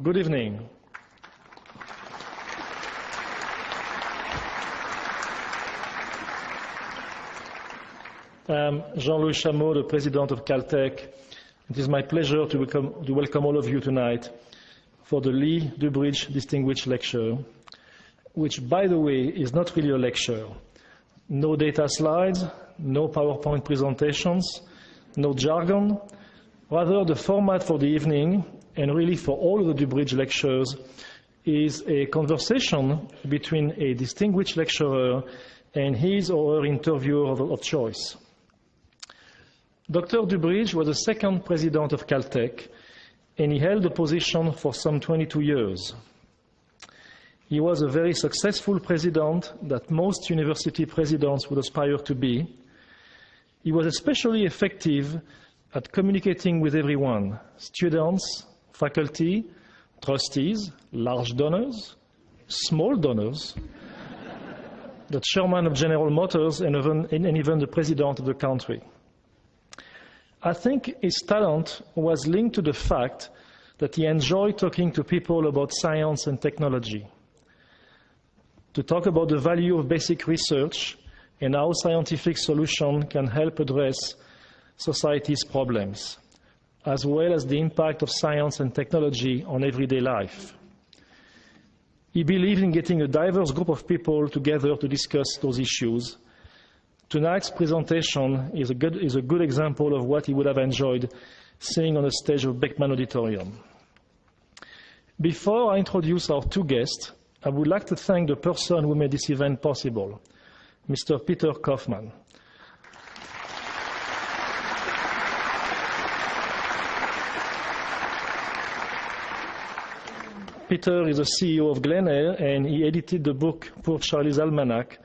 Good evening. Jean-Louis Chameau, the President of Caltech. It is my pleasure to welcome all of you tonight for the Lee Dubridge Distinguished Lecture, which, by the way, is not really a lecture. No data slides, no PowerPoint presentations, no jargon. Rather, the format for the evening, and really for all the Dubridge lectures, is a conversation between a distinguished lecturer and his or her interviewer of choice. Dr. Dubridge was the second president of Caltech, and he held the position for some 22 years. He was a very successful president that most university presidents would aspire to be. He was especially effective at communicating with everyone, students, faculty, trustees, large donors, small donors, the chairman of General Motors, and even the president of the country. I think his talent was linked to the fact that he enjoyed talking to people about science and technology, to talk about the value of basic research and how scientific solutions can help address society's problems, as well as the impact of science and technology on everyday life. He believed in getting a diverse group of people together to discuss those issues. Tonight's presentation is a good example of what he would have enjoyed seeing on the stage of Beckman Auditorium. Before I introduce our two guests, I would like to thank the person who made this event possible, Mr. Peter Kaufman. Peter is the CEO of Glen Eyre, and he edited the book Poor Charlie's Almanac.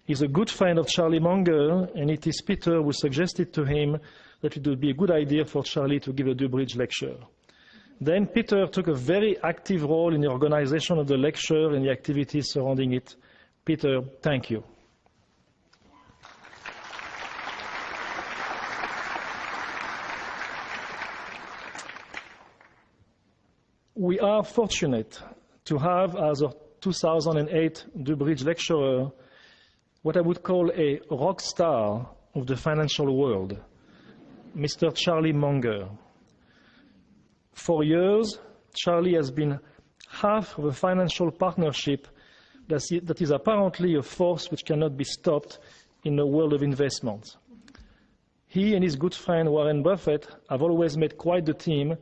He's a good friend of Charlie Munger, and it is Peter who suggested to him that it would be a good idea for Charlie to give a Dubridge lecture. Then Peter took a very active role in the organization of the lecture and the activities surrounding it. Peter, thank you. We are fortunate to have as our 2008 Dubridge lecturer what I would call a rock star of the financial world, Mr. Charlie Munger. For years, Charlie has been half of a financial partnership that is apparently a force which cannot be stopped in the world of investment. He and his good friend Warren Buffett have always made quite the team,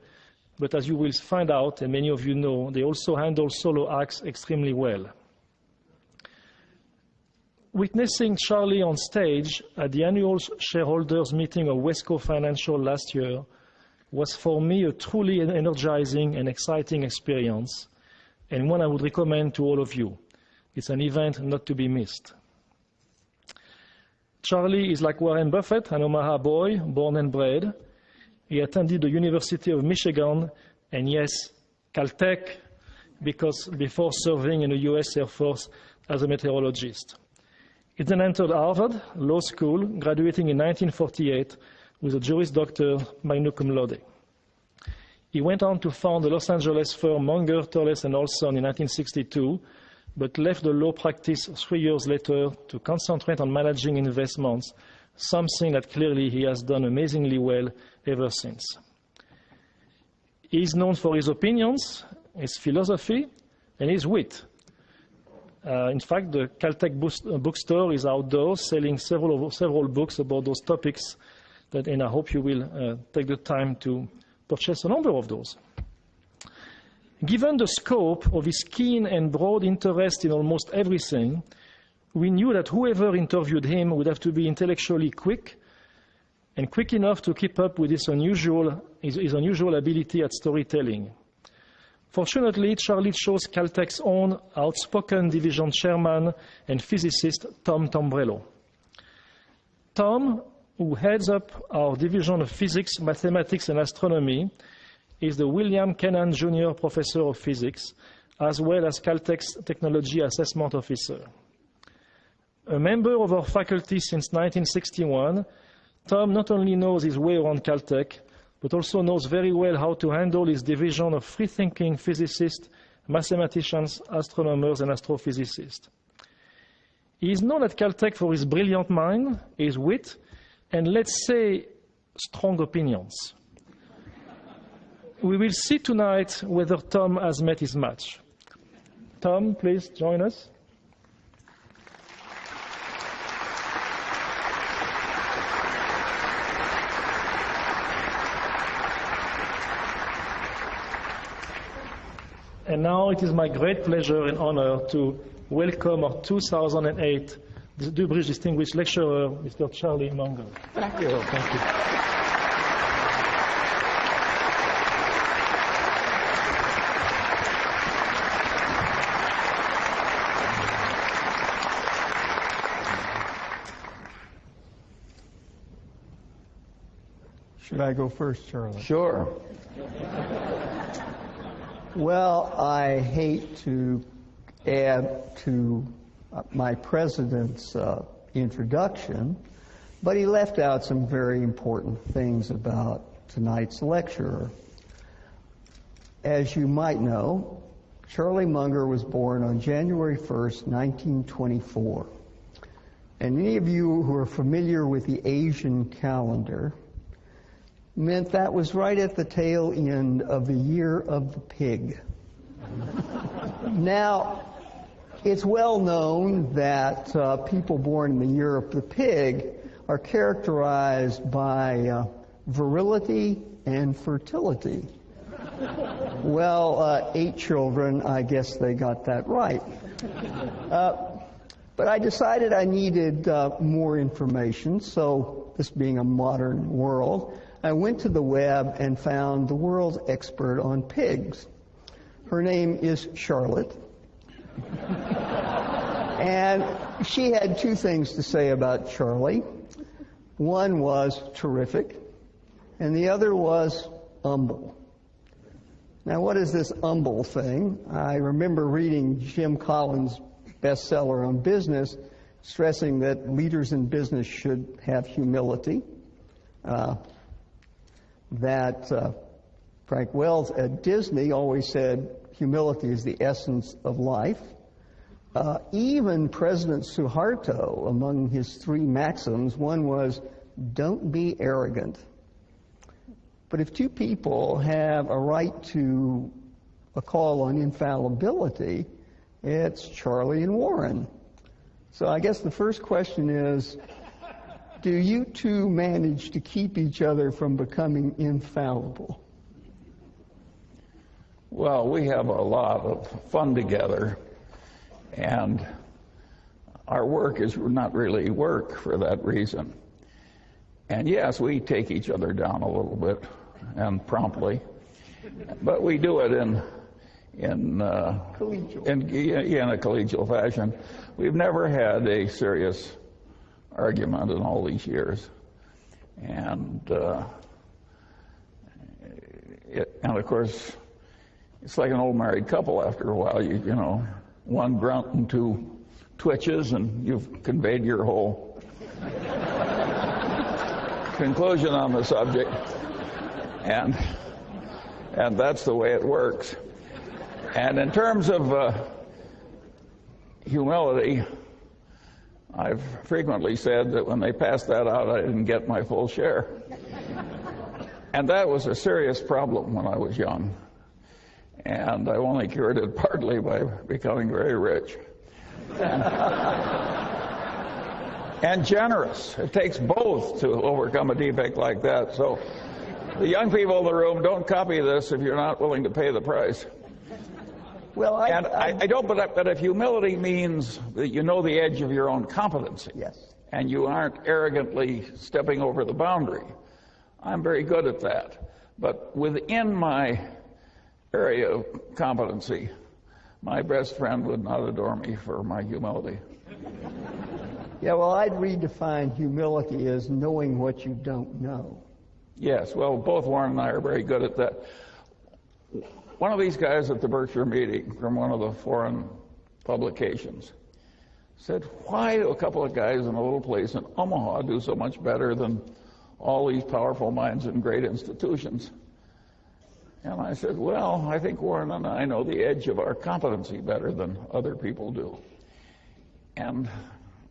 but as you will find out, and many of you know, they also handle solo acts extremely well. Witnessing Charlie on stage at the annual shareholders meeting of Wesco Financial last year was for me a truly energizing and exciting experience, and one I would recommend to all of you. It's an event not to be missed. Charlie is like Warren Buffett, an Omaha boy, born and bred. He attended the University of Michigan, and yes, Caltech, because before serving in the US Air Force as a meteorologist. He then entered Harvard Law School, graduating in 1948 with a Juris Doctor magna cum laude. He went on to found the Los Angeles firm Munger, Turles & Olson in 1962, but left the law practice 3 years later to concentrate on managing investments, something that clearly he has done amazingly well ever since. He is known for his opinions, his philosophy, and his wit. In fact, the Caltech bookstore is outdoors, selling several books about those topics, and I hope you will take the time to purchase a number of those. Given the scope of his keen and broad interest in almost everything, we knew that whoever interviewed him would have to be intellectually quick, and quick enough to keep up with his unusual ability at storytelling. Fortunately, Charlie chose Caltech's own outspoken division chairman and physicist, Tom Tombrello. Tom, who heads up our division of physics, mathematics, and astronomy, is the William Kennan Jr. Professor of Physics, as well as Caltech's Technology Assessment Officer. A member of our faculty since 1961, Tom not only knows his way around Caltech, but also knows very well how to handle his division of free-thinking physicists, mathematicians, astronomers, and astrophysicists. He is known at Caltech for his brilliant mind, his wit, and let's say strong opinions. We will see tonight whether Tom has met his match. Tom, please join us. And now it is my great pleasure and honor to welcome our 2008 Dubridge Distinguished Lecturer, Mr. Charlie Munger. Thank you. Thank you. Should I go first, Charlie? Sure. Well, I hate to add to my president's introduction, but he left out some very important things about tonight's lecturer. As you might know, Charlie Munger was born on January 1st, 1924. And any of you who are familiar with the Asian calendar meant that was right at the tail end of the year of the pig. Now, it's well known that people born in the year of the pig are characterized by virility and fertility. Well, 8 children, I guess they got that right. But I decided I needed more information, so this being a modern world, I went to the web and found the world's expert on pigs. Her name is Charlotte. And she had 2 things to say about Charlie. One was terrific, and the other was humble. Now, what is this humble thing? I remember reading Jim Collins' bestseller on business, stressing that leaders in business should have humility. Frank Wells at Disney always said humility is the essence of life. Even President Suharto, among his 3 maxims, one was, don't be arrogant. But if 2 people have a right to a call on infallibility, it's Charlie and Warren. So I guess the first question is, do you 2 manage to keep each other from becoming infallible? Well, we have a lot of fun together, and our work is not really work for that reason. And yes, we take each other down a little bit, and promptly, but we do it in a collegial fashion. We've never had a serious argument in all these years, and of course, it's like an old married couple. After a while, you know, one grunt and 2 twitches, and you've conveyed your whole conclusion on the subject, and that's the way it works. And in terms of humility, I've frequently said that when they passed that out, I didn't get my full share. And that was a serious problem when I was young. And I only cured it partly by becoming very rich. And generous. It takes both to overcome a defect like that. So the young people in the room, don't copy this if you're not willing to pay the price. Well, I don't, but if humility means that you know the edge of your own competency, yes, and you aren't arrogantly stepping over the boundary, I'm very good at that. But within my area of competency, my best friend would not adore me for my humility. Yeah, well, I'd redefine humility as knowing what you don't know. Yes, well, both Warren and I are very good at that. One of these guys at the Berkshire meeting from one of the foreign publications said, why do a couple of guys in a little place in Omaha do so much better than all these powerful minds in great institutions. And I said, well, I think Warren and I know the edge of our competency better than other people do. And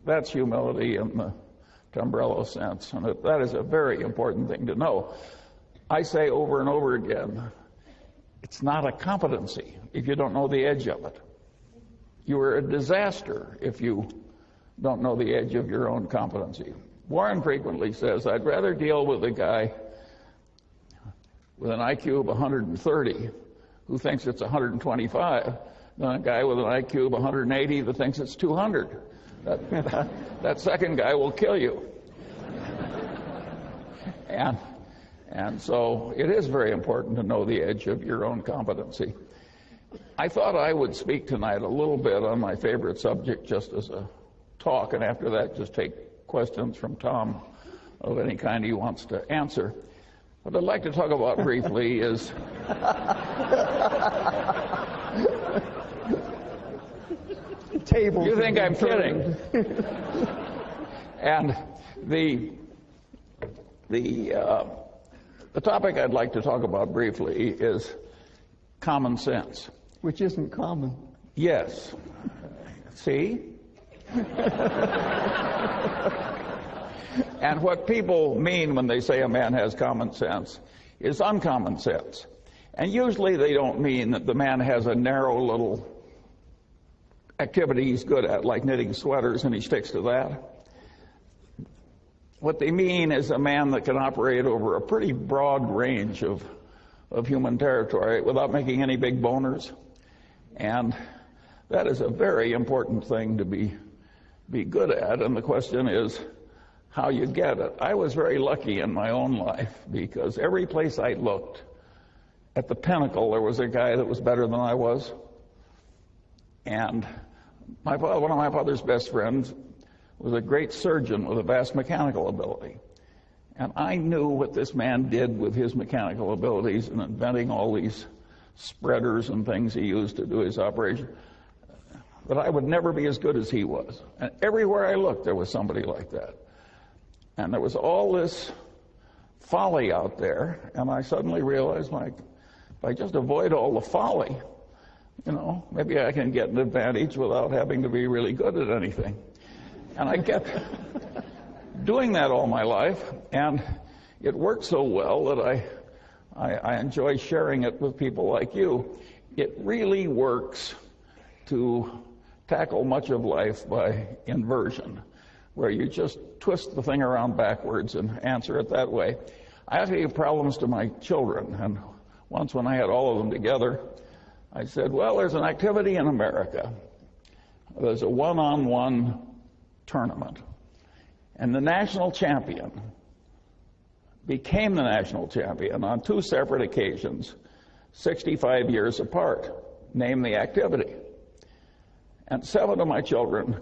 that's humility in the Tombrello sense, and that is a very important thing to know. I say over and over again, it's not a competency if you don't know the edge of it. You are a disaster if you don't know the edge of your own competency. Warren frequently says, I'd rather deal with a guy with an IQ of 130 who thinks it's 125 than a guy with an IQ of 180 that thinks it's 200. That second guy will kill you. And so it is very important to know the edge of your own competency. I thought I would speak tonight a little bit on my favorite subject just as a talk, and after that just take questions from Tom of any kind he wants to answer. What I'd like to talk about briefly is you think I'm kidding. And the topic I'd like to talk about briefly is common sense. Which isn't common. Yes. See? And what people mean when they say a man has common sense is uncommon sense. And usually they don't mean that the man has a narrow little activity he's good at, like knitting sweaters, and he sticks to that. What they mean is a man that can operate over a pretty broad range of human territory without making any big boners. And that is a very important thing to be good at, and the question is how you get it. I was very lucky in my own life because every place I looked, at the pinnacle, there was a guy that was better than I was. And one of my father's best friends was a great surgeon with a vast mechanical ability. And I knew what this man did with his mechanical abilities in inventing all these spreaders and things he used to do his operation, that I would never be as good as he was. And everywhere I looked, there was somebody like that. And there was all this folly out there, and I suddenly realized, if I just avoid all the folly, maybe I can get an advantage without having to be really good at anything. And I kept doing that all my life, and it worked so well that I enjoy sharing it with people like you. It really works to tackle much of life by inversion, where you just twist the thing around backwards and answer it that way. I have to give problems to my children, and once when I had all of them together, I said, well, there's an activity in America. There's a one-on-one tournament, and the national champion became the national champion on two separate occasions, 65 years apart. Name the activity. And 7 of my children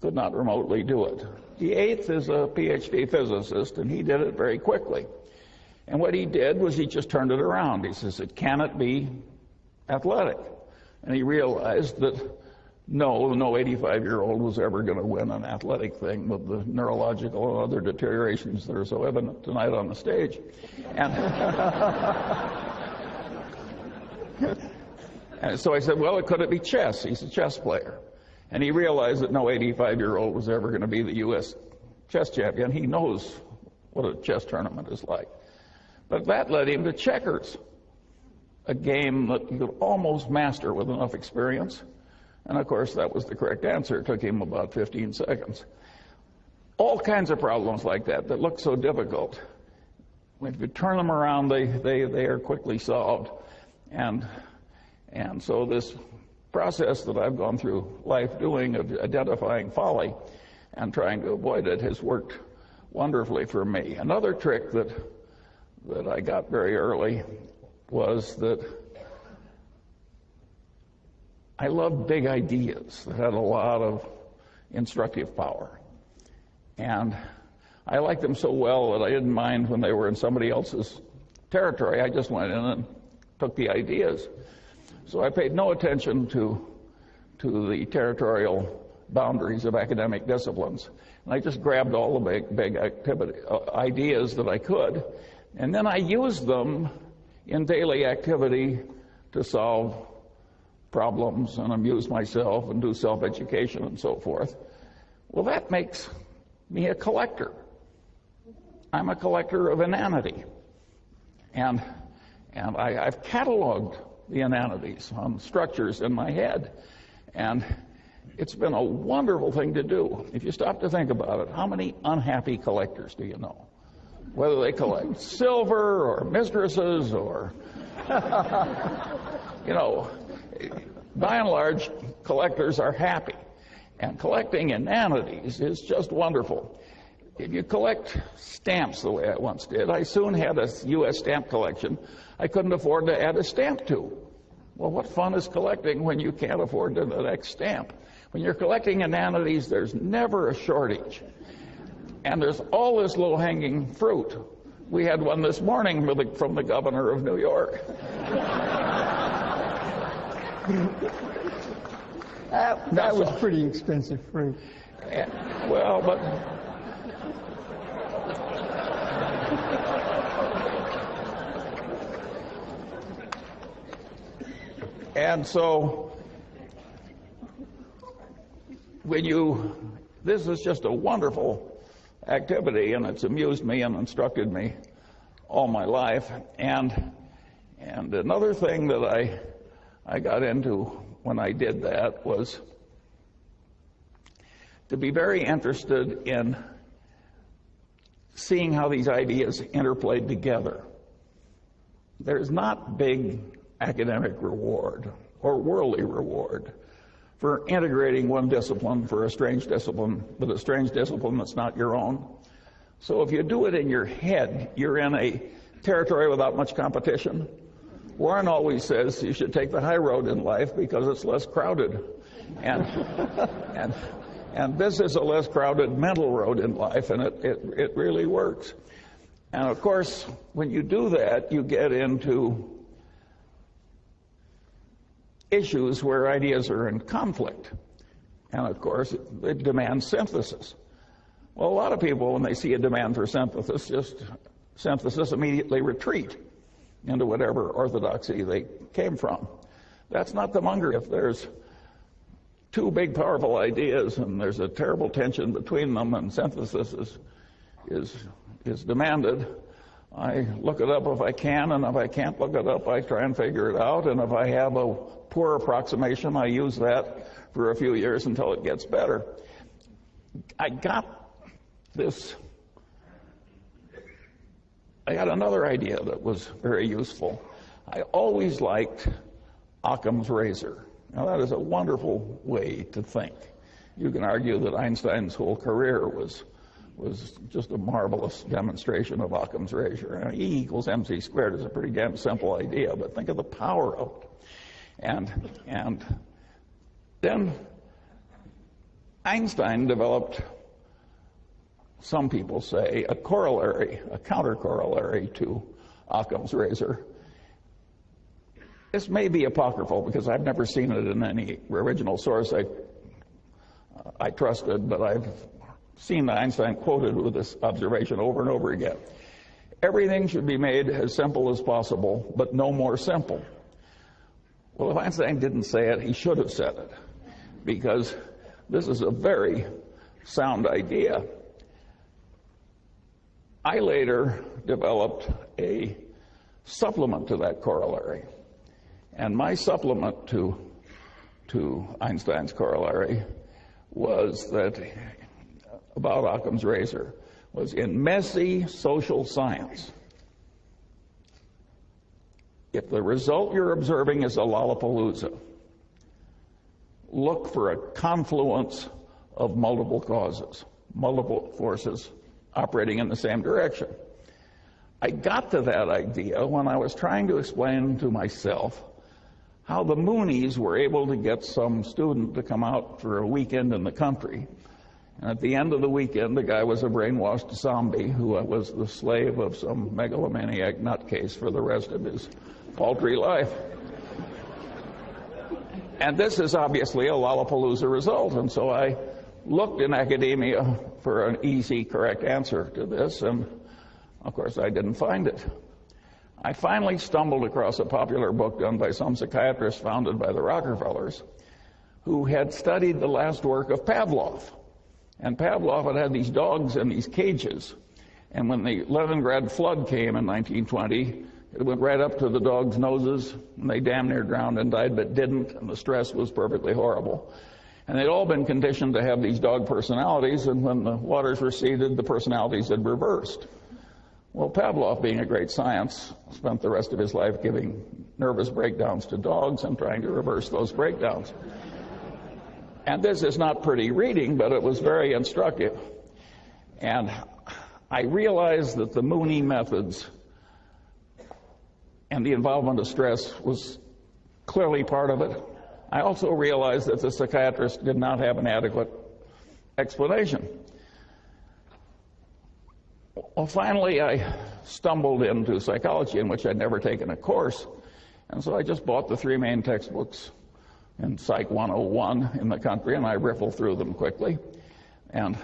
could not remotely do it. The 8th is a PhD physicist, and he did it very quickly. And what he did was he just turned it around. He says, it cannot be athletic. And he realized that no 85-year-old was ever going to win an athletic thing with the neurological and other deteriorations that are so evident tonight on the stage. And so I said, well, could it be chess? He's a chess player. And he realized that no 85-year-old was ever going to be the U.S. chess champion. He knows what a chess tournament is like. But that led him to checkers, a game that you could almost master with enough experience. And of course, that was the correct answer. It took him about 15 seconds. All kinds of problems like that look so difficult. If you turn them around, they are quickly solved. And so this process that I've gone through life doing of identifying folly and trying to avoid it has worked wonderfully for me. Another trick that I got very early was that I loved big ideas that had a lot of instructive power. And I liked them so well that I didn't mind when they were in somebody else's territory. I just went in and took the ideas. So I paid no attention to the territorial boundaries of academic disciplines. And I just grabbed all the big ideas that I could, and then I used them in daily activity to solve problems and amuse myself and do self-education and so forth. Well, that makes me a collector. I'm a collector of inanity. And I've cataloged the inanities on structures in my head. And it's been a wonderful thing to do. If you stop to think about it, how many unhappy collectors do you know? Whether they collect silver or mistresses or, you know, by and large, collectors are happy. And collecting inanities is just wonderful. If you collect stamps the way I once did, I soon had a U.S. stamp collection I couldn't afford to add a stamp to. Well, what fun is collecting when you can't afford the next stamp? When you're collecting inanities, there's never a shortage. And there's all this low-hanging fruit. We had one this morning from the governor of New York. That was pretty expensive fruit. Well, but... And so, this is just a wonderful activity, and it's amused me and instructed me all my life. And another thing that I got into when I did that was to be very interested in seeing how these ideas interplayed together. There's not big academic reward or worldly reward for integrating one discipline for a strange discipline with a strange discipline that's not your own. So if you do it in your head, you're in a territory without much competition. Warren always says you should take the high road in life because it's less crowded. And this is a less crowded mental road in life, and it really works. And of course, when you do that, you get into issues where ideas are in conflict. And of course, it demands synthesis. Well, a lot of people, when they see a demand for synthesis, immediately retreat into whatever orthodoxy they came from. That's not the Munger. If there's two big, powerful ideas and there's a terrible tension between them and synthesis is demanded, I look it up if I can, and if I can't look it up, I try and figure it out, and if I have a poor approximation, I use that for a few years until it gets better. I got another idea that was very useful. I always liked Occam's razor. Now, that is a wonderful way to think. You can argue that Einstein's whole career was just a marvelous demonstration of Occam's razor. E equals mc squared is a pretty damn simple idea, but think of the power of it. And then Einstein developed, some people say, a counter-corollary to Occam's razor. This may be apocryphal because I've never seen it in any original source I trusted, but I've seen Einstein quoted with this observation over and over again. Everything should be made as simple as possible, but no more simple. Well, if Einstein didn't say it, he should have said it, because this is a very sound idea. I later developed a supplement to that corollary, and my supplement to Einstein's corollary was that about Occam's razor was in messy social science. If the result you're observing is a Lollapalooza, look for a confluence of multiple causes, multiple forces operating in the same direction. I got to that idea when I was trying to explain to myself how the Moonies were able to get some student to come out for a weekend in the country. And at the end of the weekend, the guy was a brainwashed zombie who was the slave of some megalomaniac nutcase for the rest of his paltry life. And this is obviously a Lollapalooza result, and so I looked in academia for an easy, correct answer to this, and of course I didn't find it. I finally stumbled across a popular book done by some psychiatrist founded by the Rockefellers, who had studied the last work of Pavlov. And Pavlov had these dogs in these cages, and when the Leningrad flood came in 1920, it went right up to the dogs' noses, and they damn near drowned and died, but didn't, and the stress was perfectly horrible. And they'd all been conditioned to have these dog personalities, and when the waters receded, the personalities had reversed. Well, Pavlov, being a great science, spent the rest of his life giving nervous breakdowns to dogs and trying to reverse those breakdowns. And this is not pretty reading, but it was very instructive. And I realized that the Mooney methods and the involvement of stress was clearly part of it. I also realized that the psychiatrist did not have an adequate explanation. Well, finally, I stumbled into psychology, in which I'd never taken a course, and so I just bought the 3 main textbooks in Psych 101 in the country, and I riffled through them quickly. And,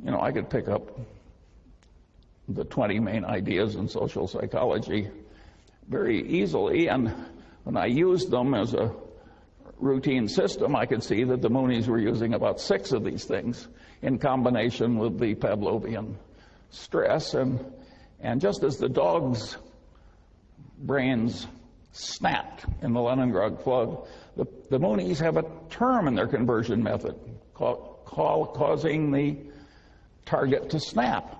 you know, I could pick up the 20 main ideas in social psychology very easily, and when I used them as a routine system, I could see that the Moonies were using about 6 of these things in combination with the Pavlovian stress, and just as the dogs' brains snapped in the Leningrad flood, the Moonies have a term in their conversion method causing the target to snap.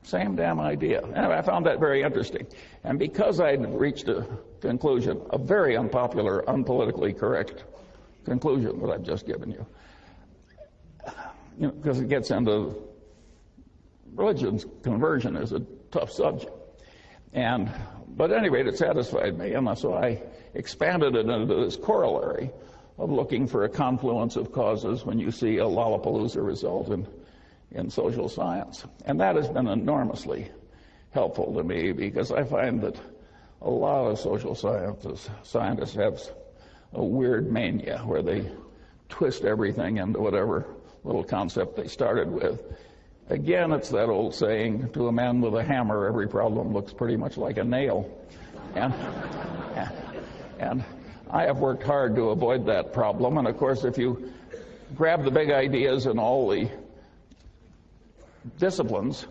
Same damn idea. Anyway, I found that very interesting. And because I'd reached a conclusion, a very unpopular, unpolitically correct conclusion that I've just given you, because it gets into religion's conversion is a tough subject. But at any rate, it satisfied me, and so I expanded it into this corollary of looking for a confluence of causes when you see a Lollapalooza result in social science. And that has been enormously helpful to me, because I find that a lot of social scientists have a weird mania where they twist everything into whatever little concept they started with. Again, it's that old saying, to a man with a hammer, every problem looks pretty much like a nail. And I have worked hard to avoid that problem. And of course, if you grab the big ideas in all the disciplines,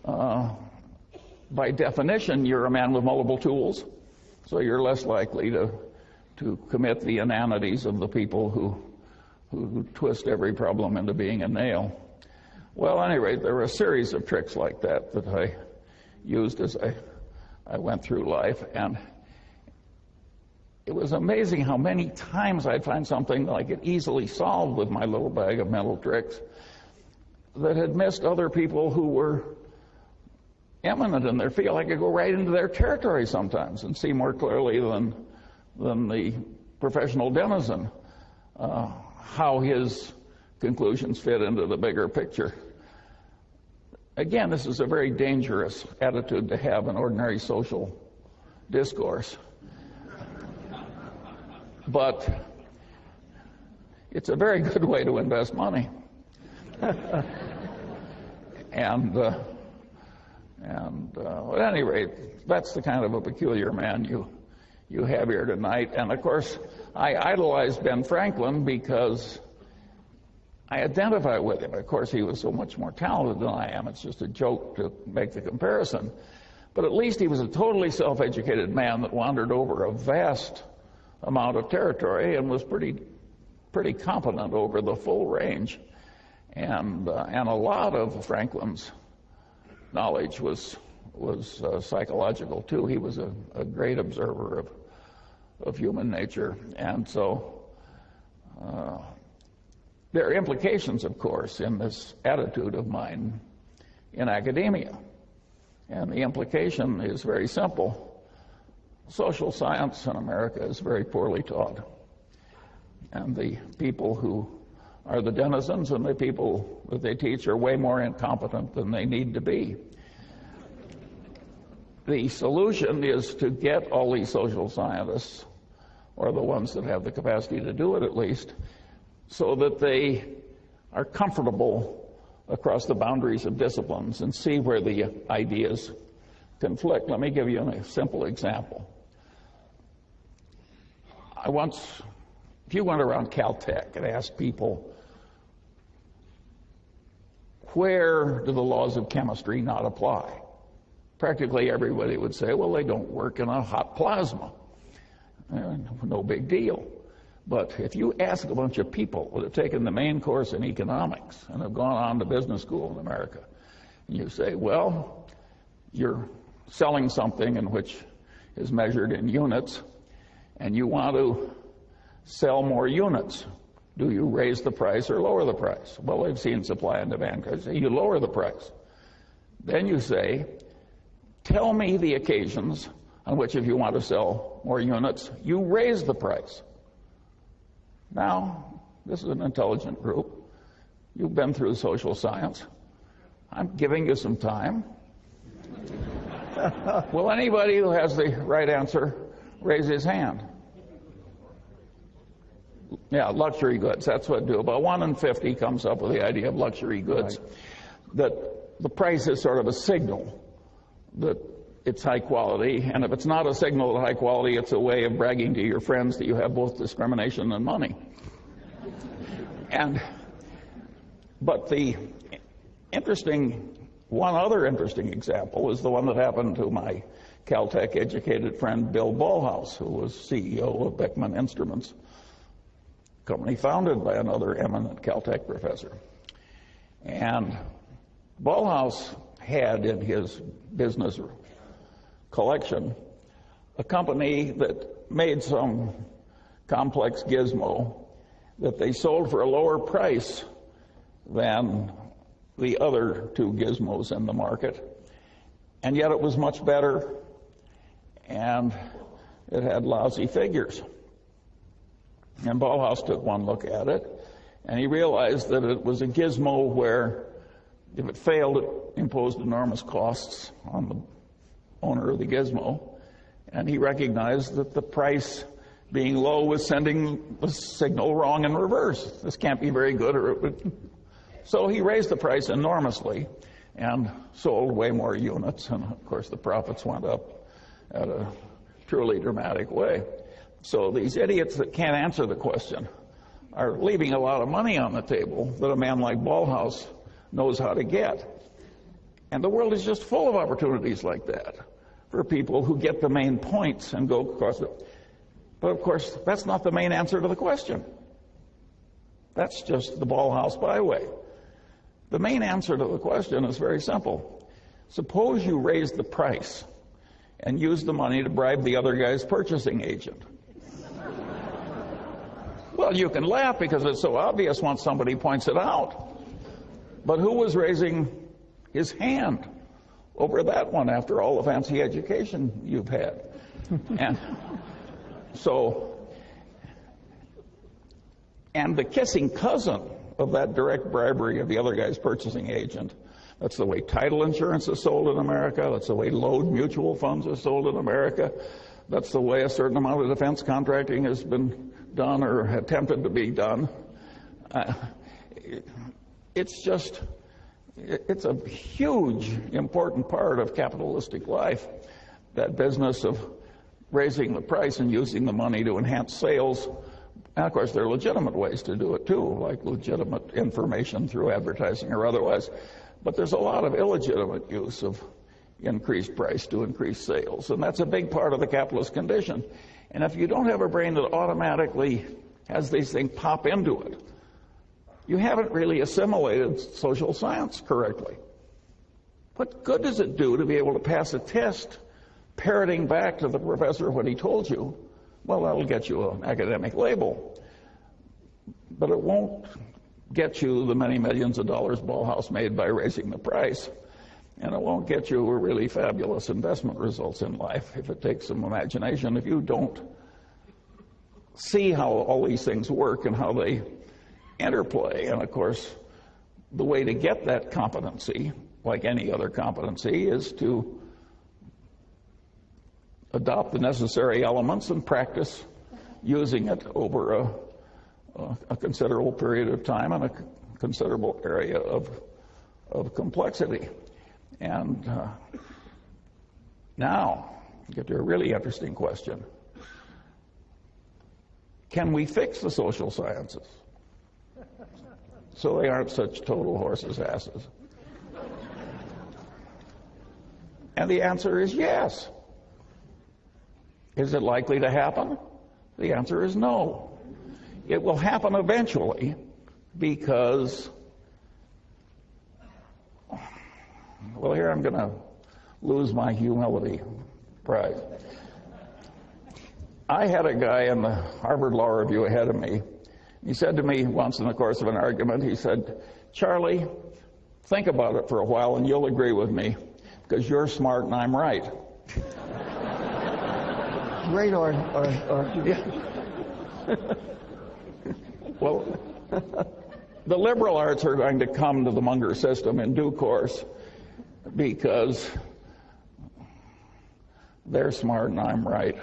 by definition, you're a man with multiple tools. So you're less likely to commit the inanities of the people who twist every problem into being a nail. Well, at any rate, there were a series of tricks like that I used as I went through life, and it was amazing how many times I'd find something that I could easily solve with my little bag of mental tricks that had missed other people who were eminent in their field. I could go right into their territory sometimes and see more clearly than the professional denizen how his conclusions fit into the bigger picture. Again, this is a very dangerous attitude to have in ordinary social discourse. But it's a very good way to invest money. And at any rate, that's the kind of a peculiar man you have here tonight. And of course, I idolized Ben Franklin because I identify with him. Of course, he was so much more talented than I am. It's just a joke to make the comparison. But at least he was a totally self-educated man that wandered over a vast amount of territory and was pretty competent over the full range. And a lot of Franklin's knowledge was psychological too. He was a great observer of human nature, and so there are implications, of course, in this attitude of mine in academia, and the implication is very simple. Social science in America is very poorly taught, and the people who are the denizens and the people that they teach are way more incompetent than they need to be. The solution is to get all these social scientists or the ones that have the capacity to do it at least, so that they are comfortable across the boundaries of disciplines and see where the ideas conflict. Let me give you a simple example. If you went around Caltech and asked people, where do the laws of chemistry not apply? Practically everybody would say, well, they don't work in a hot plasma. No big deal. But if you ask a bunch of people that have taken the main course in economics and have gone on to business school in America, and you say, well, you're selling something in which is measured in units, and you want to sell more units. Do you raise the price or lower the price? Well, they've seen supply and demand. You lower the price. Then you say, tell me the occasions on which, if you want to sell more units, you raise the price. Now, this is an intelligent group. You've been through social science. I'm giving you some time. Will anybody who has the right answer raise his hand? Yeah, luxury goods. That's what do. About 1 in 50 comes up with the idea of luxury goods. Right. That the price is sort of a signal that it's high quality, and if it's not a signal of high quality, it's a way of bragging to your friends that you have both discrimination and money. But one other interesting example is the one that happened to my Caltech educated friend Bill Ballhaus, who was CEO of Beckman Instruments, a company founded by another eminent Caltech professor. And Ballhaus had in his business collection a company that made some complex gizmo that they sold for a lower price than the other two gizmos in the market, and yet it was much better, and it had lousy figures. And Ballhaus took one look at it, and he realized that it was a gizmo where if it failed, it imposed enormous costs on the owner of the gizmo, and he recognized that the price being low was sending the signal wrong in reverse. This can't be very good, or it would. So he raised the price enormously and sold way more units, and of course the profits went up at a truly dramatic way. So these idiots that can't answer the question are leaving a lot of money on the table that a man like Ballhaus knows how to get. And the world is just full of opportunities like that for people who get the main points and go across it. But of course, that's not the main answer to the question. That's just the Ballhaus byway. The main answer to the question is very simple. Suppose you raise the price and use the money to bribe the other guy's purchasing agent. Well, you can laugh because it's so obvious once somebody points it out. But who was raising his hand over that one after all the fancy education you've had? And the kissing cousin of that direct bribery of the other guy's purchasing agent, that's the way title insurance is sold in America, that's the way load mutual funds are sold in America, that's the way a certain amount of defense contracting has been done or attempted to be done. It's a huge, important part of capitalistic life, that business of raising the price and using the money to enhance sales. And of course, there are legitimate ways to do it too, like legitimate information through advertising or otherwise. But there's a lot of illegitimate use of increased price to increase sales, and that's a big part of the capitalist condition. And if you don't have a brain that automatically has these things pop into it, you haven't really assimilated social science correctly. What good does it do to be able to pass a test parroting back to the professor what he told you? Well, that'll get you an academic label, but it won't get you the many millions of dollars Ballhaus made by raising the price, and it won't get you really fabulous investment results in life if it takes some imagination, if you don't see how all these things work and how they interplay. And of course, the way to get that competency, like any other competency, is to adopt the necessary elements and practice using it over a considerable period of time and a considerable area of complexity. And now, get to a really interesting question. Can we fix the social sciences so they aren't such total horses' asses? And the answer is yes. Is it likely to happen? The answer is no. It will happen eventually because, well, here I'm going to lose my humility prize. I had a guy in the Harvard Law Review ahead of me. He said to me once in the course of an argument, he said, "Charlie, think about it for a while and you'll agree with me because you're smart and I'm right." Great argument. Well, the liberal arts are going to come to the Munger system in due course because they're smart and I'm right.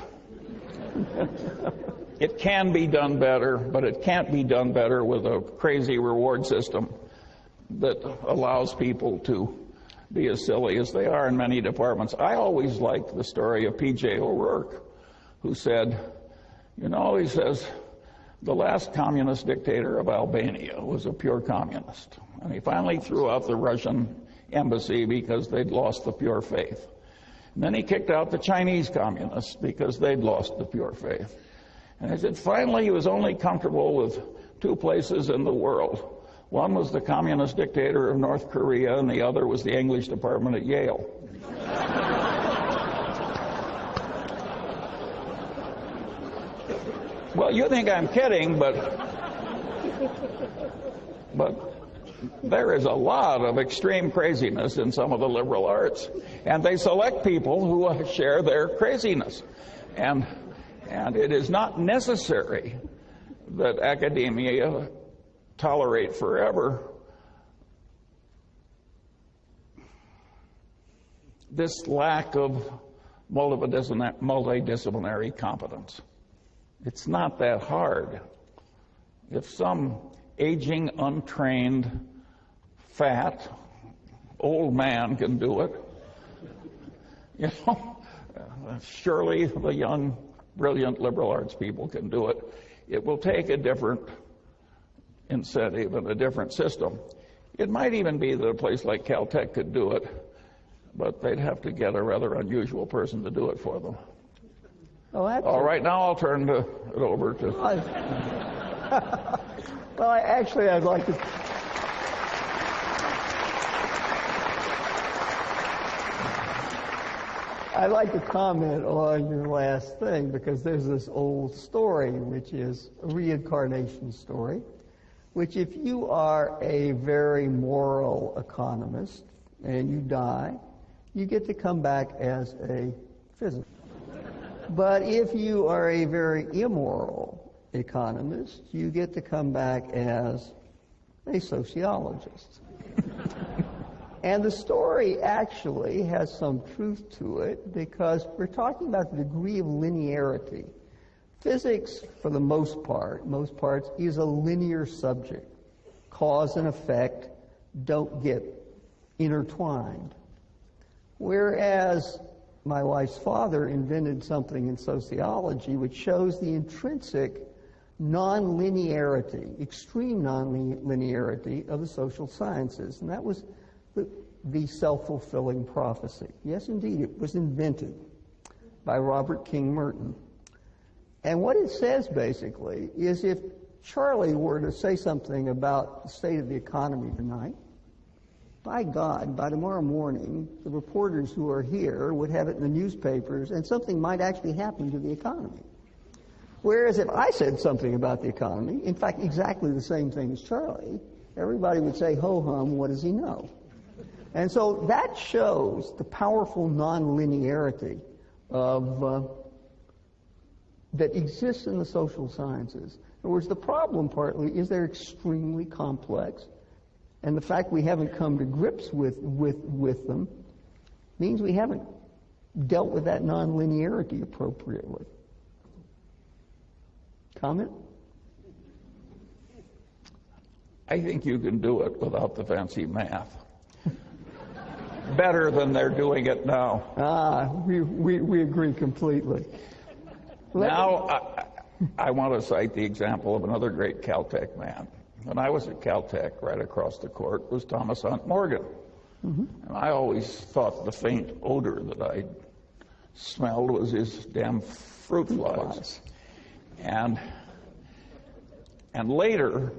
It can be done better, but it can't be done better with a crazy reward system that allows people to be as silly as they are in many departments. I always liked the story of P.J. O'Rourke, who said, you know, he says, the last communist dictator of Albania was a pure communist. And he finally threw out the Russian embassy because they'd lost the pure faith. And then he kicked out the Chinese communists because they'd lost the pure faith. And he said finally he was only comfortable with two places in the world. One was the communist dictator of North Korea, and the other was the English department at Yale. Well, you think I'm kidding, but there is a lot of extreme craziness in some of the liberal arts, and they select people who share their craziness. And it is not necessary that academia tolerate forever this lack of multidisciplinary competence. It's not that hard. If some aging, untrained, fat, old man can do it, you know, surely the young, brilliant liberal arts people can do it. It will take a different incentive and a different system. It might even be that a place like Caltech could do it, but they'd have to get a rather unusual person to do it for them. Oh, all right, now I'll turn it over to... Well, I'd like to... I'd like to comment on your last thing, because there's this old story, which is a reincarnation story, which if you are a very moral economist and you die, you get to come back as a physicist. But if you are a very immoral economist, you get to come back as a sociologist. And the story actually has some truth to it, because we're talking about the degree of linearity. Physics, for the most parts, is a linear subject. Cause and effect don't get intertwined. Whereas my wife's father invented something in sociology which shows the intrinsic non-linearity, extreme non-linearity of the social sciences. And that was the self-fulfilling prophecy. Yes, indeed, it was invented by Robert King Merton. And what it says, basically, is if Charlie were to say something about the state of the economy tonight, by God, by tomorrow morning, the reporters who are here would have it in the newspapers, and something might actually happen to the economy. Whereas if I said something about the economy, in fact, exactly the same thing as Charlie, everybody would say, ho-hum, what does he know? And so that shows the powerful non-linearity of that exists in the social sciences. In other words, the problem partly is they're extremely complex, and the fact we haven't come to grips with them means we haven't dealt with that non-linearity appropriately. Comment? I think you can do it without the fancy math. Better than they're doing it now. We agree completely. Now, I want to cite the example of another great Caltech man. When I was at Caltech, right across the court was Thomas Hunt Morgan. Mm-hmm. And I always thought the faint odor that I smelled was his damn fruit flies. And later,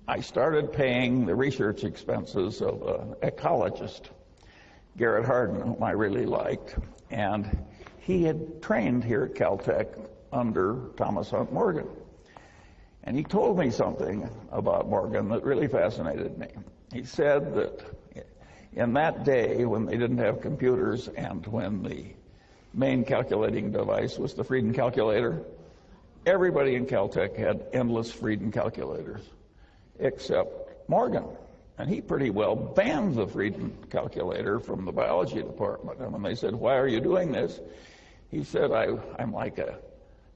I started paying the research expenses of an ecologist, Garrett Hardin, whom I really liked. And he had trained here at Caltech under Thomas Hunt Morgan. And he told me something about Morgan that really fascinated me. He said that in that day, when they didn't have computers and when the main calculating device was the Frieden calculator, everybody in Caltech had endless Frieden calculators, except Morgan. And he pretty well banned the Frieden calculator from the biology department. And when they said, "Why are you doing this?" he said, I'm like a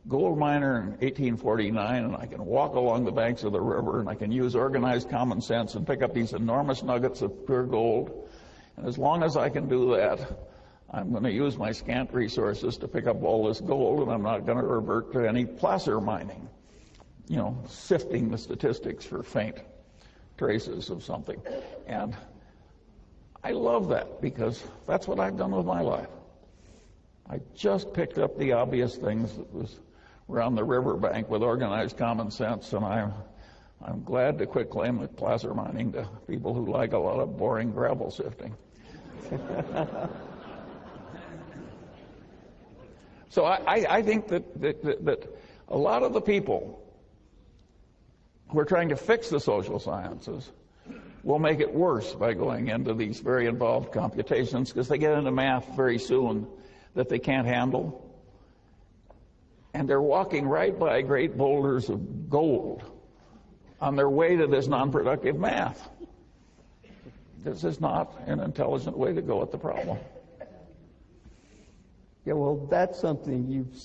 gold miner in 1849, and I can walk along the banks of the river, and I can use organized common sense and pick up these enormous nuggets of pure gold. And as long as I can do that, I'm going to use my scant resources to pick up all this gold, and I'm not going to revert to any placer mining, sifting the statistics for faint traces of something. And I love that, because that's what I've done with my life. I just picked up the obvious things that were on the riverbank with organized common sense, and I'm glad to quit claiming placer mining to people who like a lot of boring gravel sifting. So I think that a lot of the people who are trying to fix the social sciences will make it worse by going into these very involved computations, because they get into math very soon that they can't handle. And they're walking right by great boulders of gold on their way to this non-productive math. This is not an intelligent way to go at the problem. Yeah, well, that's something you've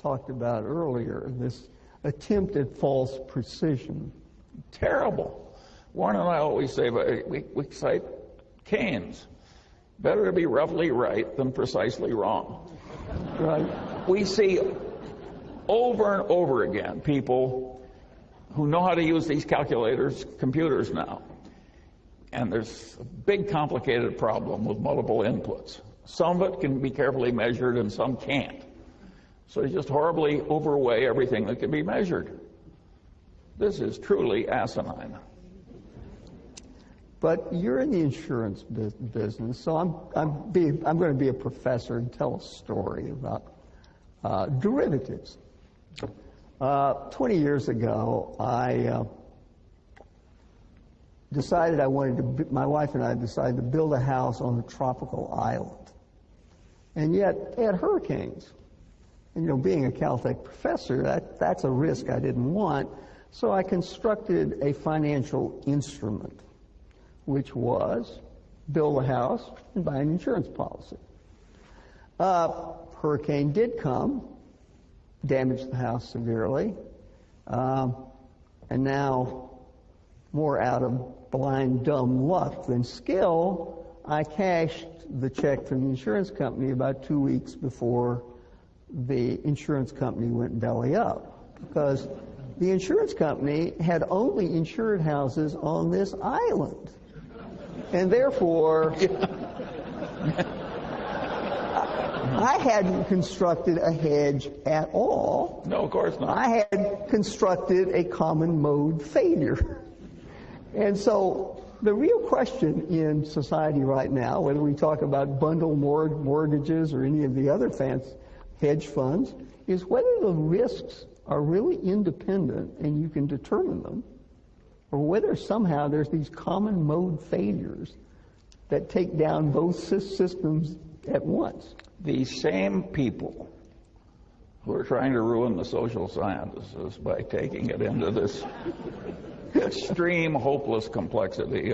talked about earlier, this attempt at false precision. Terrible. Warren and I always say, we cite Keynes. Better to be roughly right than precisely wrong. Right. We see over and over again people who know how to use these computers now. And there's a big complicated problem with multiple inputs. Some of it can be carefully measured and some can't. So they just horribly overweigh everything that can be measured. This is truly asinine. But you're in the insurance business, so I'm going to be a professor and tell a story about derivatives. 20 years ago, I decided my wife and I decided to build a house on a tropical island. And yet, they had hurricanes. And, being a Caltech professor, that's a risk I didn't want. So I constructed a financial instrument, which was build a house and buy an insurance policy. Hurricane did come, damaged the house severely, and now, more out of blind, dumb luck than skill, I cashed the check from the insurance company about 2 weeks before the insurance company went belly up, because the insurance company had only insured houses on this island. And therefore, I hadn't constructed a hedge at all. No, of course not. I had constructed a common mode failure. And so the real question in society right now, whether we talk about bundle mortgages or any of the other fancy hedge funds, is whether the risks are really independent and you can determine them, or whether somehow there's these common mode failures that take down both systems at once. These same people who are trying to ruin the social sciences by taking it into this extreme, hopeless complexity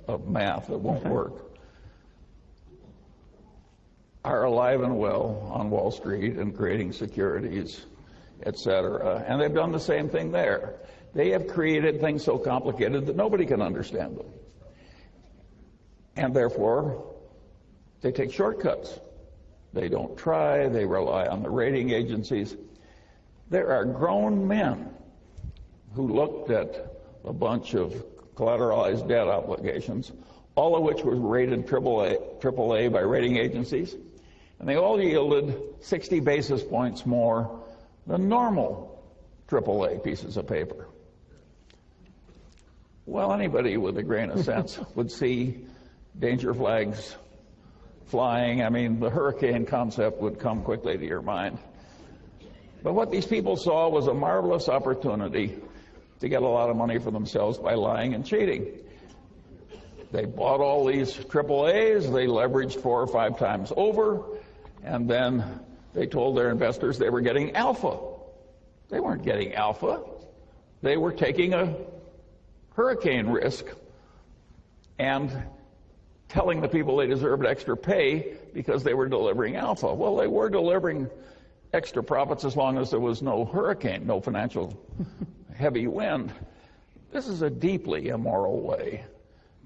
of math that won't work are alive and well on Wall Street and creating securities etc. And they've done the same thing there. They have created things so complicated that nobody can understand them. And therefore, they take shortcuts. They don't try. They rely on the rating agencies. There are grown men who looked at a bunch of collateralized debt obligations, all of which was rated AAA by rating agencies, and they all yielded 60 basis points more than normal AAA pieces of paper. Well, anybody with a grain of sense would see danger flags flying. I mean, the hurricane concept would come quickly to your mind. But what these people saw was a marvelous opportunity to get a lot of money for themselves by lying and cheating. They bought all these AAAs, they leveraged 4 or 5 times over, and then they told their investors they were getting alpha. They weren't getting alpha. They were taking a hurricane risk and telling the people they deserved extra pay because they were delivering alpha. Well, they were delivering extra profits as long as there was no hurricane, no financial heavy wind. This is a deeply immoral way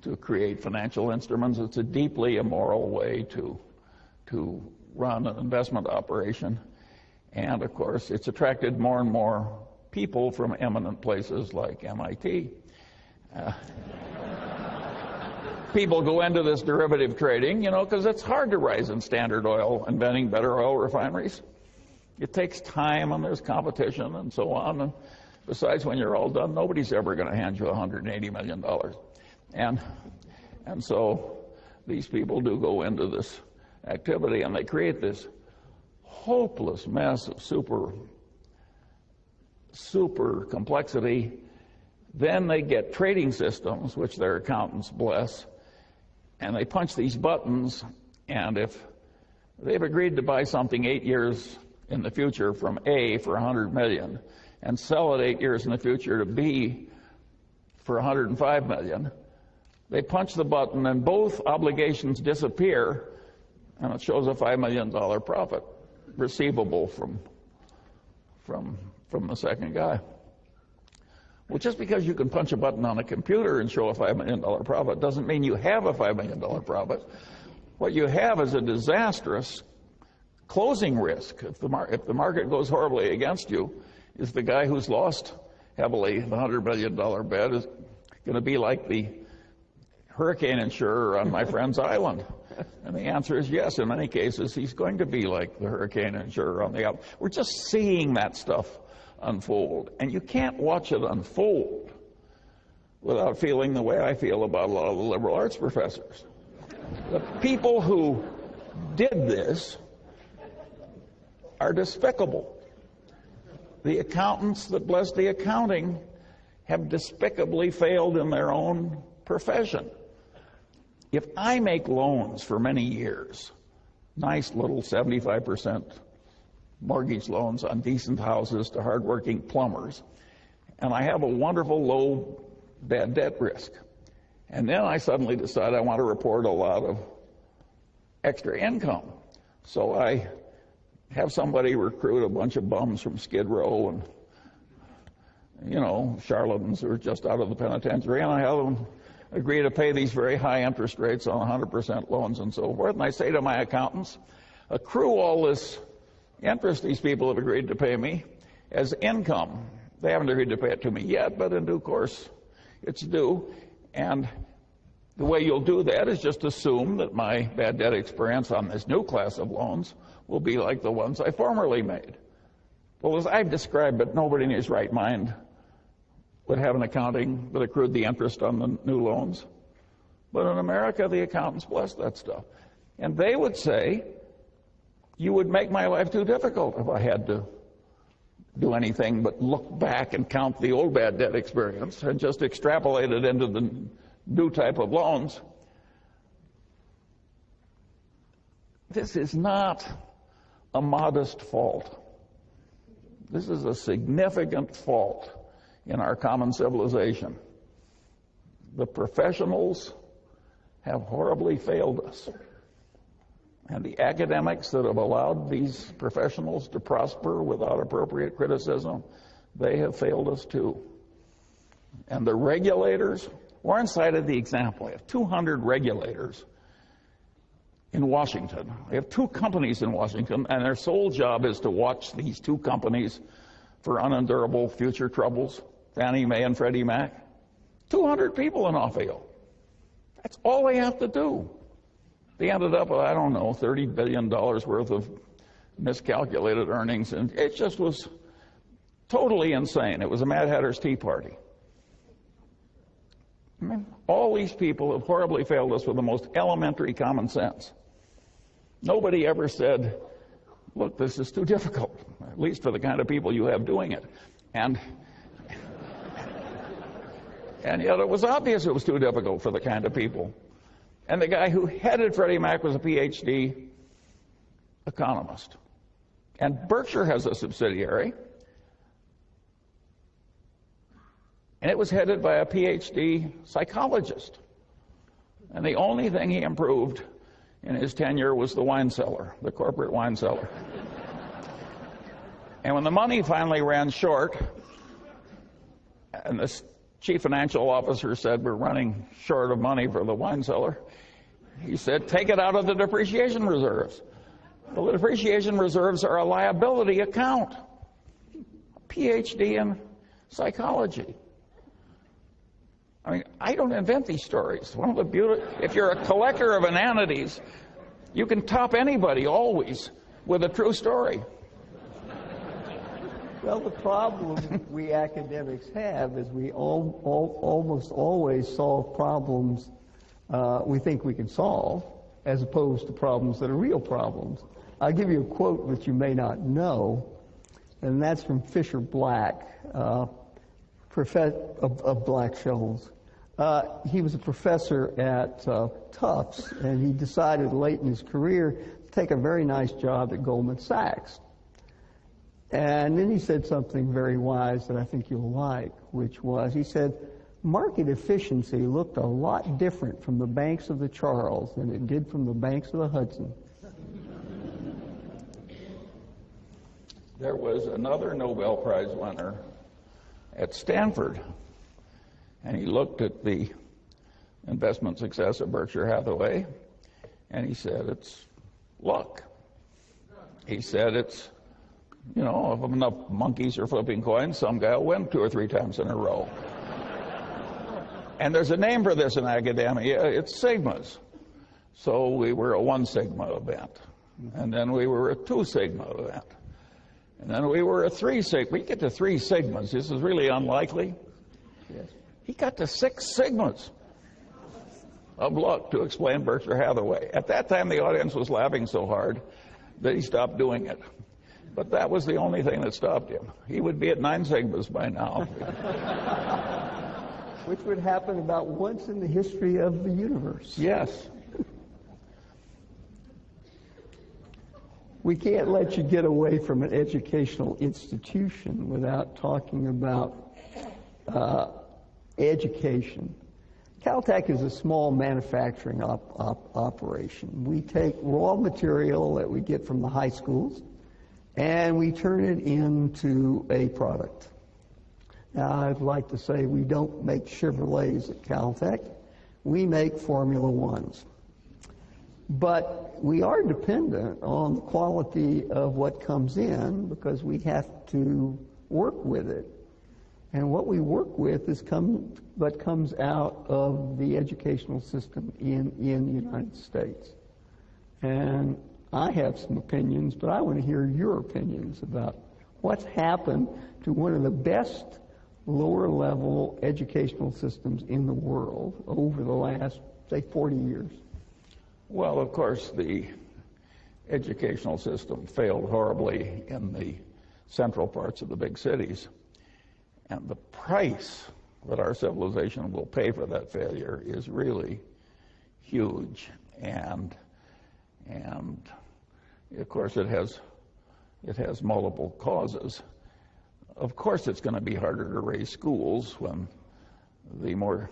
to create financial instruments. It's a deeply immoral way to run an investment operation. And of course, it's attracted more and more people from eminent places like MIT. People go into this derivative trading, because it's hard to rise in Standard Oil inventing better oil refineries. It takes time and there's competition and so on. And besides, when you're all done, nobody's ever going to hand you $180 million. And so these people do go into this activity and they create this hopeless mess of super complexity. Then they get trading systems, which their accountants bless, and they punch these buttons, and if they've agreed to buy something 8 years in the future from A for $100 million and sell it 8 years in the future to B for $105 million, they punch the button and both obligations disappear, and it shows a $5 million profit receivable from the second guy. Well, just because you can punch a button on a computer and show a $5 million profit doesn't mean you have a $5 million profit. What you have is a disastrous closing risk. If the market goes horribly against you, is the guy who's lost heavily the $100 million bet is going to be like the hurricane insurer on my friend's island? And the answer is yes. In many cases, he's going to be like the hurricane insurer on the island. We're just seeing that stuff unfold. And you can't watch it unfold without feeling the way I feel about a lot of the liberal arts professors. The people who did this are despicable. The accountants that bless the accounting have despicably failed in their own profession. If I make loans for many years, nice little 75% mortgage loans on decent houses to hardworking plumbers, and I have a wonderful low bad debt risk, and then I suddenly decide I want to report a lot of extra income. So I have somebody recruit a bunch of bums from Skid Row and, charlatans who are just out of the penitentiary, and I have them agree to pay these very high interest rates on 100% loans and so forth. And I say to my accountants, accrue all this interest these people have agreed to pay me as income. They haven't agreed to pay it to me yet, but in due course it's due. And the way you'll do that is just assume that my bad debt experience on this new class of loans will be like the ones I formerly made. Well, as I've described it, nobody in his right mind would have an accounting that accrued the interest on the new loans. But in America, the accountants bless that stuff. And they would say, you would make my life too difficult if I had to do anything but look back and count the old bad debt experience and just extrapolate it into the new type of loans. This is not a modest fault. This is a significant fault in our common civilization. The professionals have horribly failed us. And the academics that have allowed these professionals to prosper without appropriate criticism, they have failed us too. And the regulators, Warren cited the example. We have 200 regulators in Washington. We have 2 companies in Washington, and their sole job is to watch these 2 companies for unendurable future troubles, Fannie Mae and Freddie Mac. 200 people in Offio. That's all they have to do. They ended up with, I don't know, $30 billion worth of miscalculated earnings, and it just was totally insane. It was a Mad Hatter's Tea Party. I mean, all these people have horribly failed us with the most elementary common sense. Nobody ever said, look, this is too difficult, at least for the kind of people you have doing it. And yet it was obvious it was too difficult for the kind of people. And the guy who headed Freddie Mac was a PhD economist. And Berkshire has a subsidiary, and it was headed by a PhD psychologist. And the only thing he improved in his tenure was the wine cellar, the corporate wine cellar. And when the money finally ran short, and the chief financial officer said, we're running short of money for the wine cellar, he said, take it out of the depreciation reserves. Well, the depreciation reserves are a liability account. A PhD in psychology. I mean, I don't invent these stories. One of the if you're a collector of inanities, you can top anybody always with a true story. Well, the problem we academics have is we almost always solve problems we think we can solve, as opposed to problems that are real problems. I'll give you a quote that you may not know, and that's from Fisher Black, of Black-Scholes. He was a professor at Tufts, and he decided late in his career to take a very nice job at Goldman Sachs. And then he said something very wise that I think you'll like, which was, he said, market efficiency looked a lot different from the banks of the Charles than it did from the banks of the Hudson. There was another Nobel Prize winner at Stanford, and he looked at the investment success of Berkshire Hathaway, and he said, it's luck. He said, it's, you know, if enough monkeys are flipping coins, some guy will win 2 or 3 times in a row. And there's a name for this in academia. It's sigmas. So we were a 1 sigma event. And then we were a 2 sigma event. And then we were a 3 sigma. We get to 3 sigmas. This is really unlikely. Yes. He got to 6 sigmas of luck to explain Berkshire Hathaway. At that time, the audience was laughing so hard that he stopped doing it. But that was the only thing that stopped him. He would be at 9 sigmas by now. Which would happen about once in the history of the universe. Yes. We can't let you get away from an educational institution without talking about education. Caltech is a small manufacturing operation. We take raw material that we get from the high schools and we turn it into a product. Now, I'd like to say we don't make Chevrolets at Caltech. We make Formula Ones. But we are dependent on the quality of what comes in because we have to work with it. And what we work with is what comes out of the educational system in the United States. And I have some opinions, but I want to hear your opinions about what's happened to one of the best lower-level educational systems in the world over the last, say, 40 years. Well, of course, the educational system failed horribly in the central parts of the big cities. And the price that our civilization will pay for that failure is really huge. And of course, it has multiple causes. Of course, it's going to be harder to raise schools when the more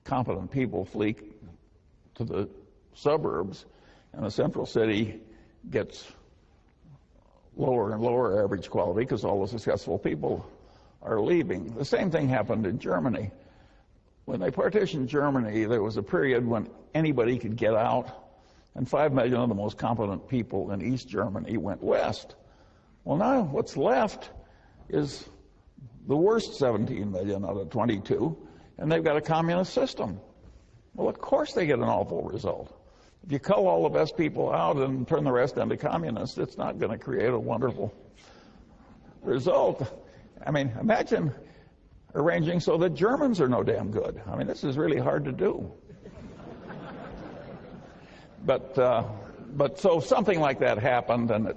competent people flee to the suburbs and the central city gets lower and lower average quality because all the successful people are leaving. The same thing happened in Germany. When they partitioned Germany, there was a period when anybody could get out, and 5 million of the most competent people in East Germany went west. Well, now what's left is the worst 17 million out of 22, and they've got a communist system. Well, of course they get an awful result. If you cull all the best people out and turn the rest into communists, it's not going to create a wonderful result. I mean, imagine arranging so that Germans are no damn good. I mean, this is really hard to do. But so something like that happened, and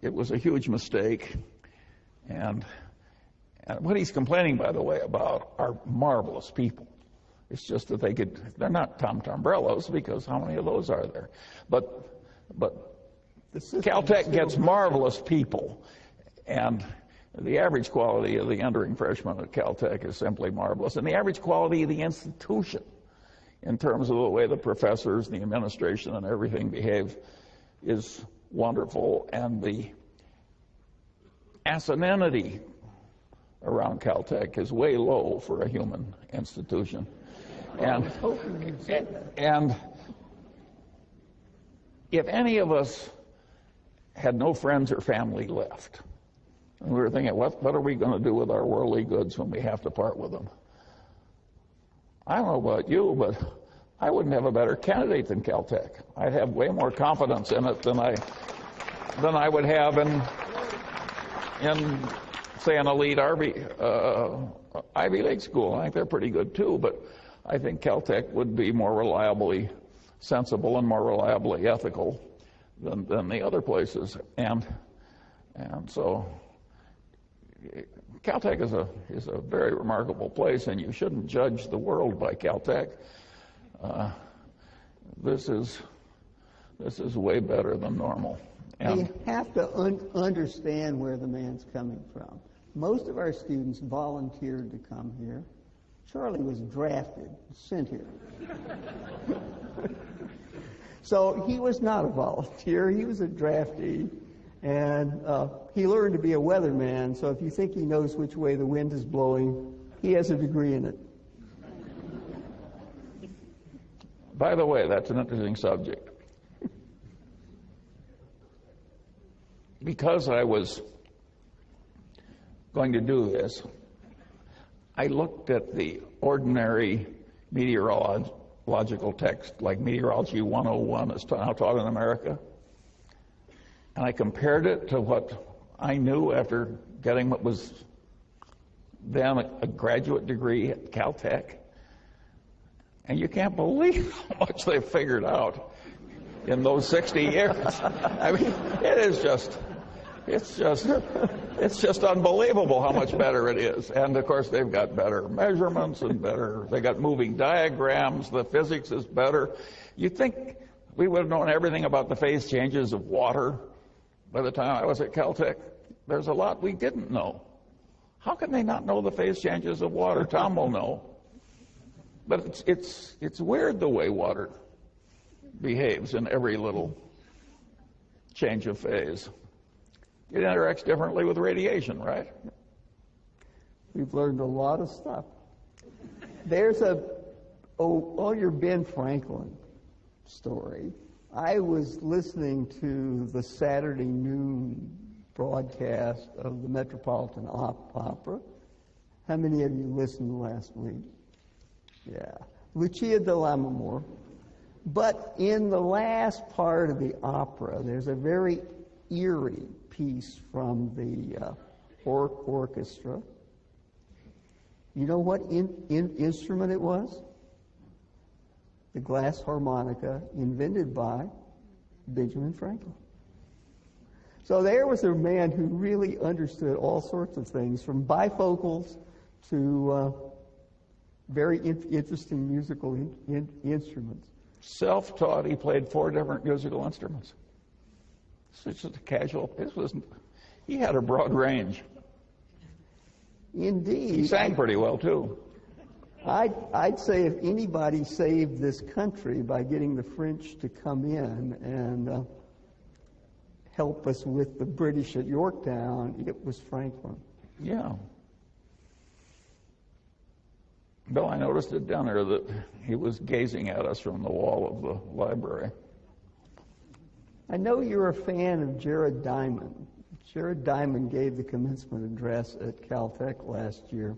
it was a huge mistake. And what he's complaining, by the way, about are marvelous people. It's just that they're not Tombrellos, because how many of those are there? But Caltech gets marvelous people, and the average quality of the entering freshman at Caltech is simply marvelous. And the average quality of the institution, in terms of the way the professors, the administration, and everything behave, is wonderful. And the asininity around Caltech is way low for a human institution. And if any of us had no friends or family left, and we were thinking, what are we going to do with our worldly goods when we have to part with them? I don't know about you, but I wouldn't have a better candidate than Caltech. I'd have way more confidence in it than I would have in say, an elite Ivy League school. I think they're pretty good too, but I think Caltech would be more reliably sensible and more reliably ethical than the other places. And so Caltech is a very remarkable place, and you shouldn't judge the world by Caltech. This is way better than normal. And you have to understand where the man's coming from. Most of our students volunteered to come here. Charlie was drafted, sent here. So he was not a volunteer. He was a draftee. And he learned to be a weatherman. So if you think he knows which way the wind is blowing, he has a degree in it. By the way, that's an interesting subject. Because I was going to do this, I looked at the ordinary meteorological text, like Meteorology 101 is now taught in America, and I compared it to what I knew after getting what was then a graduate degree at Caltech. And you can't believe how much they've figured out in those 60 years. I mean, it's just unbelievable how much better it is. And of course, they've got better measurements and they got moving diagrams. The physics is better. You'd think we would have known everything about the phase changes of water by the time I was at Caltech. There's a lot we didn't know. How can they not know the phase changes of water? Tom will know. But it's weird the way water behaves in every little change of phase. It interacts differently with radiation, right? We've learned a lot of stuff. There's your Ben Franklin story. I was listening to the Saturday noon broadcast of the Metropolitan Opera. How many of you listened last week? Yeah. Lucia de Lammermoor. But in the last part of the opera, there's a very eerie piece from the orchestra. You know what instrument it was? The glass harmonica, invented by Benjamin Franklin. So there was a man who really understood all sorts of things, from bifocals to very interesting musical instruments. Self-taught, he played 4 different musical instruments. It's just a casual. He had a broad range. Indeed. He sang pretty well too. I'd say if anybody saved this country by getting the French to come in and help us with the British at Yorktown, it was Franklin. Yeah. Bill, I noticed at dinner that he was gazing at us from the wall of the library. I know you're a fan of Jared Diamond. Jared Diamond gave the commencement address at Caltech last year.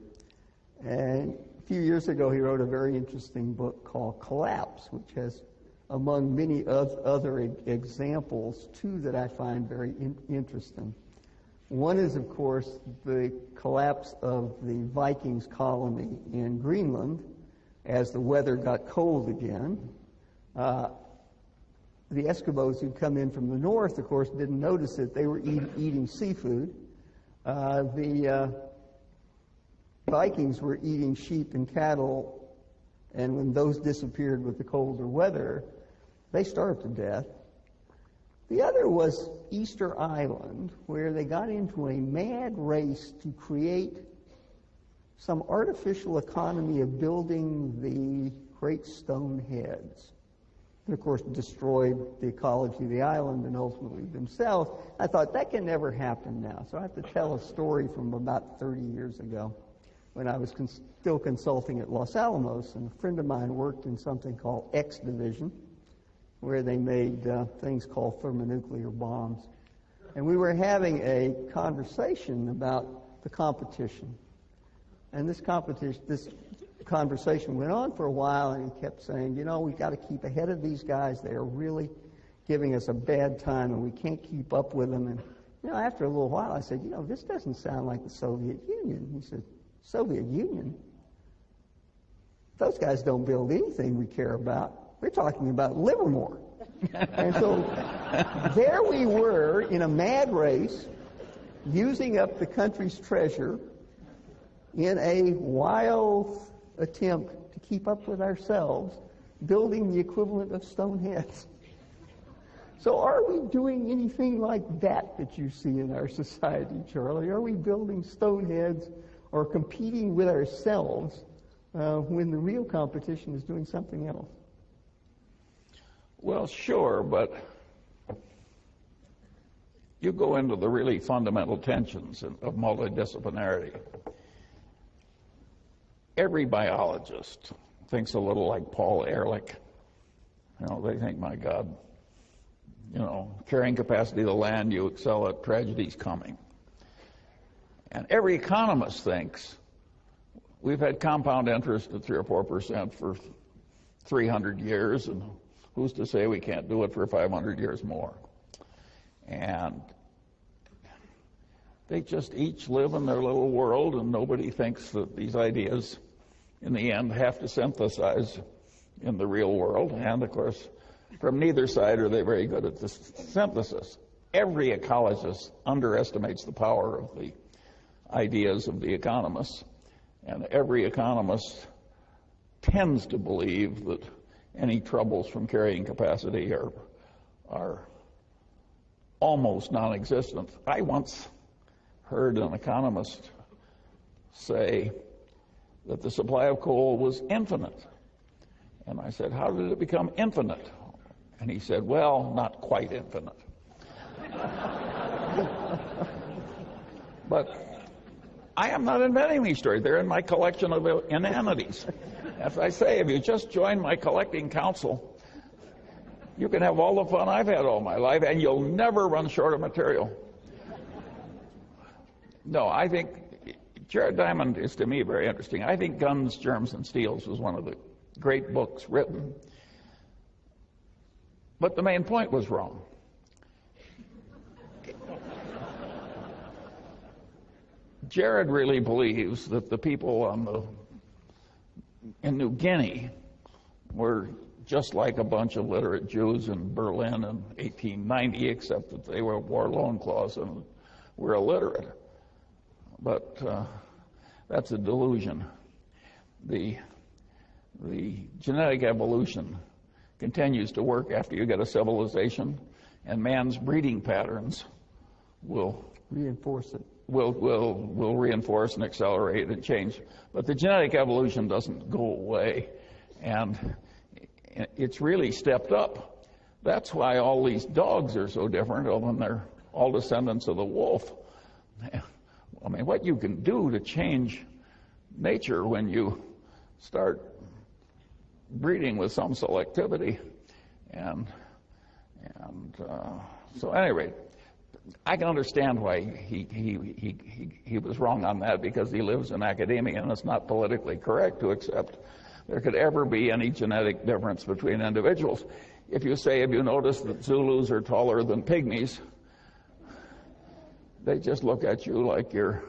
And a few years ago, he wrote a very interesting book called Collapse, which has, among many other examples, two that I find very interesting. One is, of course, the collapse of the Vikings colony in Greenland as the weather got cold again. The Eskimos who'd come in from the north, of course, didn't notice it. They were eating seafood. The Vikings were eating sheep and cattle, and when those disappeared with the colder weather, they starved to death. The other was Easter Island, where they got into a mad race to create some artificial economy of building the great stone heads. And of course, destroyed the ecology of the island and ultimately themselves. I thought, that can never happen now. So I have to tell a story from about 30 years ago when I was still consulting at Los Alamos, and a friend of mine worked in something called X Division, where they made things called thermonuclear bombs. And we were having a conversation about the competition. And this conversation went on for a while, and he kept saying, you know, we've got to keep ahead of these guys. They are really giving us a bad time, and we can't keep up with them. And, you know, after a little while, I said, you know, this doesn't sound like the Soviet Union. He said, Soviet Union? Those guys don't build anything we care about. We're talking about Livermore. And so there we were in a mad race, using up the country's treasure in a wild attempt to keep up with ourselves, building the equivalent of stone heads. So are we doing anything like that you see in our society, Charlie? Are we building stone heads or competing with ourselves when the real competition is doing something else? Well, sure, but you go into the really fundamental tensions of multidisciplinarity. Every biologist thinks a little like Paul Ehrlich. You know, they think, my God, you know, carrying capacity of the land, you excel at tragedy's coming. And every economist thinks we've had compound interest at 3 or 4% for 300 years, and who's to say we can't do it for 500 years more? And they just each live in their little world, and nobody thinks that these ideas, in the end, have to synthesize in the real world. And, of course, from neither side are they very good at this synthesis. Every ecologist underestimates the power of the ideas of the economists, and every economist tends to believe that any troubles from carrying capacity are almost non-existent. I once heard an economist say that the supply of coal was infinite. And I said, how did it become infinite? And he said, well, not quite infinite. But I am not inventing these stories. They're in my collection of inanities. As I say, if you just join my collecting council, you can have all the fun I've had all my life, and you'll never run short of material. No, I think Jared Diamond is, to me, very interesting. I think Guns, Germs, and Steels was one of the great books written. But the main point was wrong. Jared really believes that the people in New Guinea were just like a bunch of literate Jews in Berlin in 1890, except that they wore loincloths and were illiterate. But that's a delusion. The genetic evolution continues to work after you get a civilization, and man's breeding patterns will reinforce it. will reinforce and accelerate and change. But the genetic evolution doesn't go away, and it's really stepped up. That's why all these dogs are so different when they're all descendants of the wolf. I mean, what you can do to change nature when you start breeding with some selectivity, and so at any rate, I can understand why he was wrong on that, because he lives in academia and it's not politically correct to accept there could ever be any genetic difference between individuals. If you say, have you noticed that Zulus are taller than pygmies, they just look at you like you're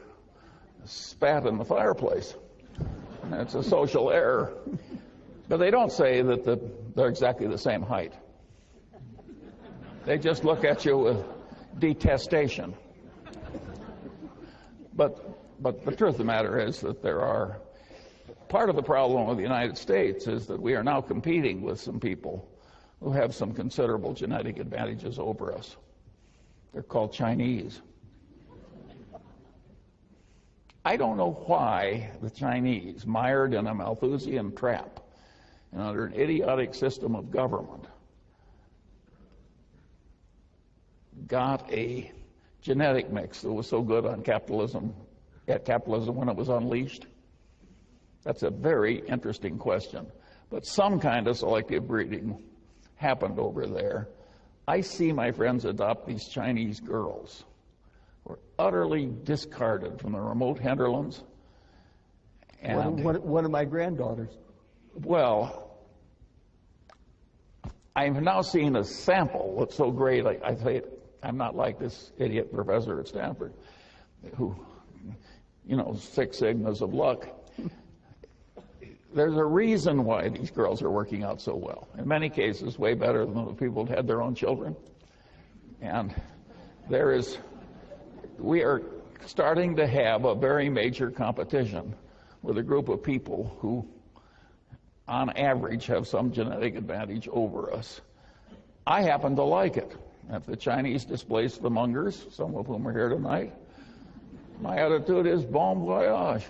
spat in the fireplace. And it's a social error. But they don't say that they're exactly the same height. They just look at you with detestation. But the truth of the matter is that part of the problem with the United States is that we are now competing with some people who have some considerable genetic advantages over us. They're called Chinese. I don't know why the Chinese, mired in a Malthusian trap and under an idiotic system of government, got a genetic mix that was so good on capitalism when it was unleashed. That's a very interesting question. But some kind of selective breeding happened over there. I see my friends adopt these Chinese girls who are utterly discarded from the remote hinterlands. And one of my granddaughters. Well, I've now seen a sample that's so great. I say I'm not like this idiot professor at Stanford who, 6 sigmas of luck. There's a reason why these girls are working out so well. In many cases, way better than the people who had their own children. And we are starting to have a very major competition with a group of people who, on average, have some genetic advantage over us. I happen to like it. If the Chinese displace the Mungers, some of whom are here tonight, my attitude is bon voyage.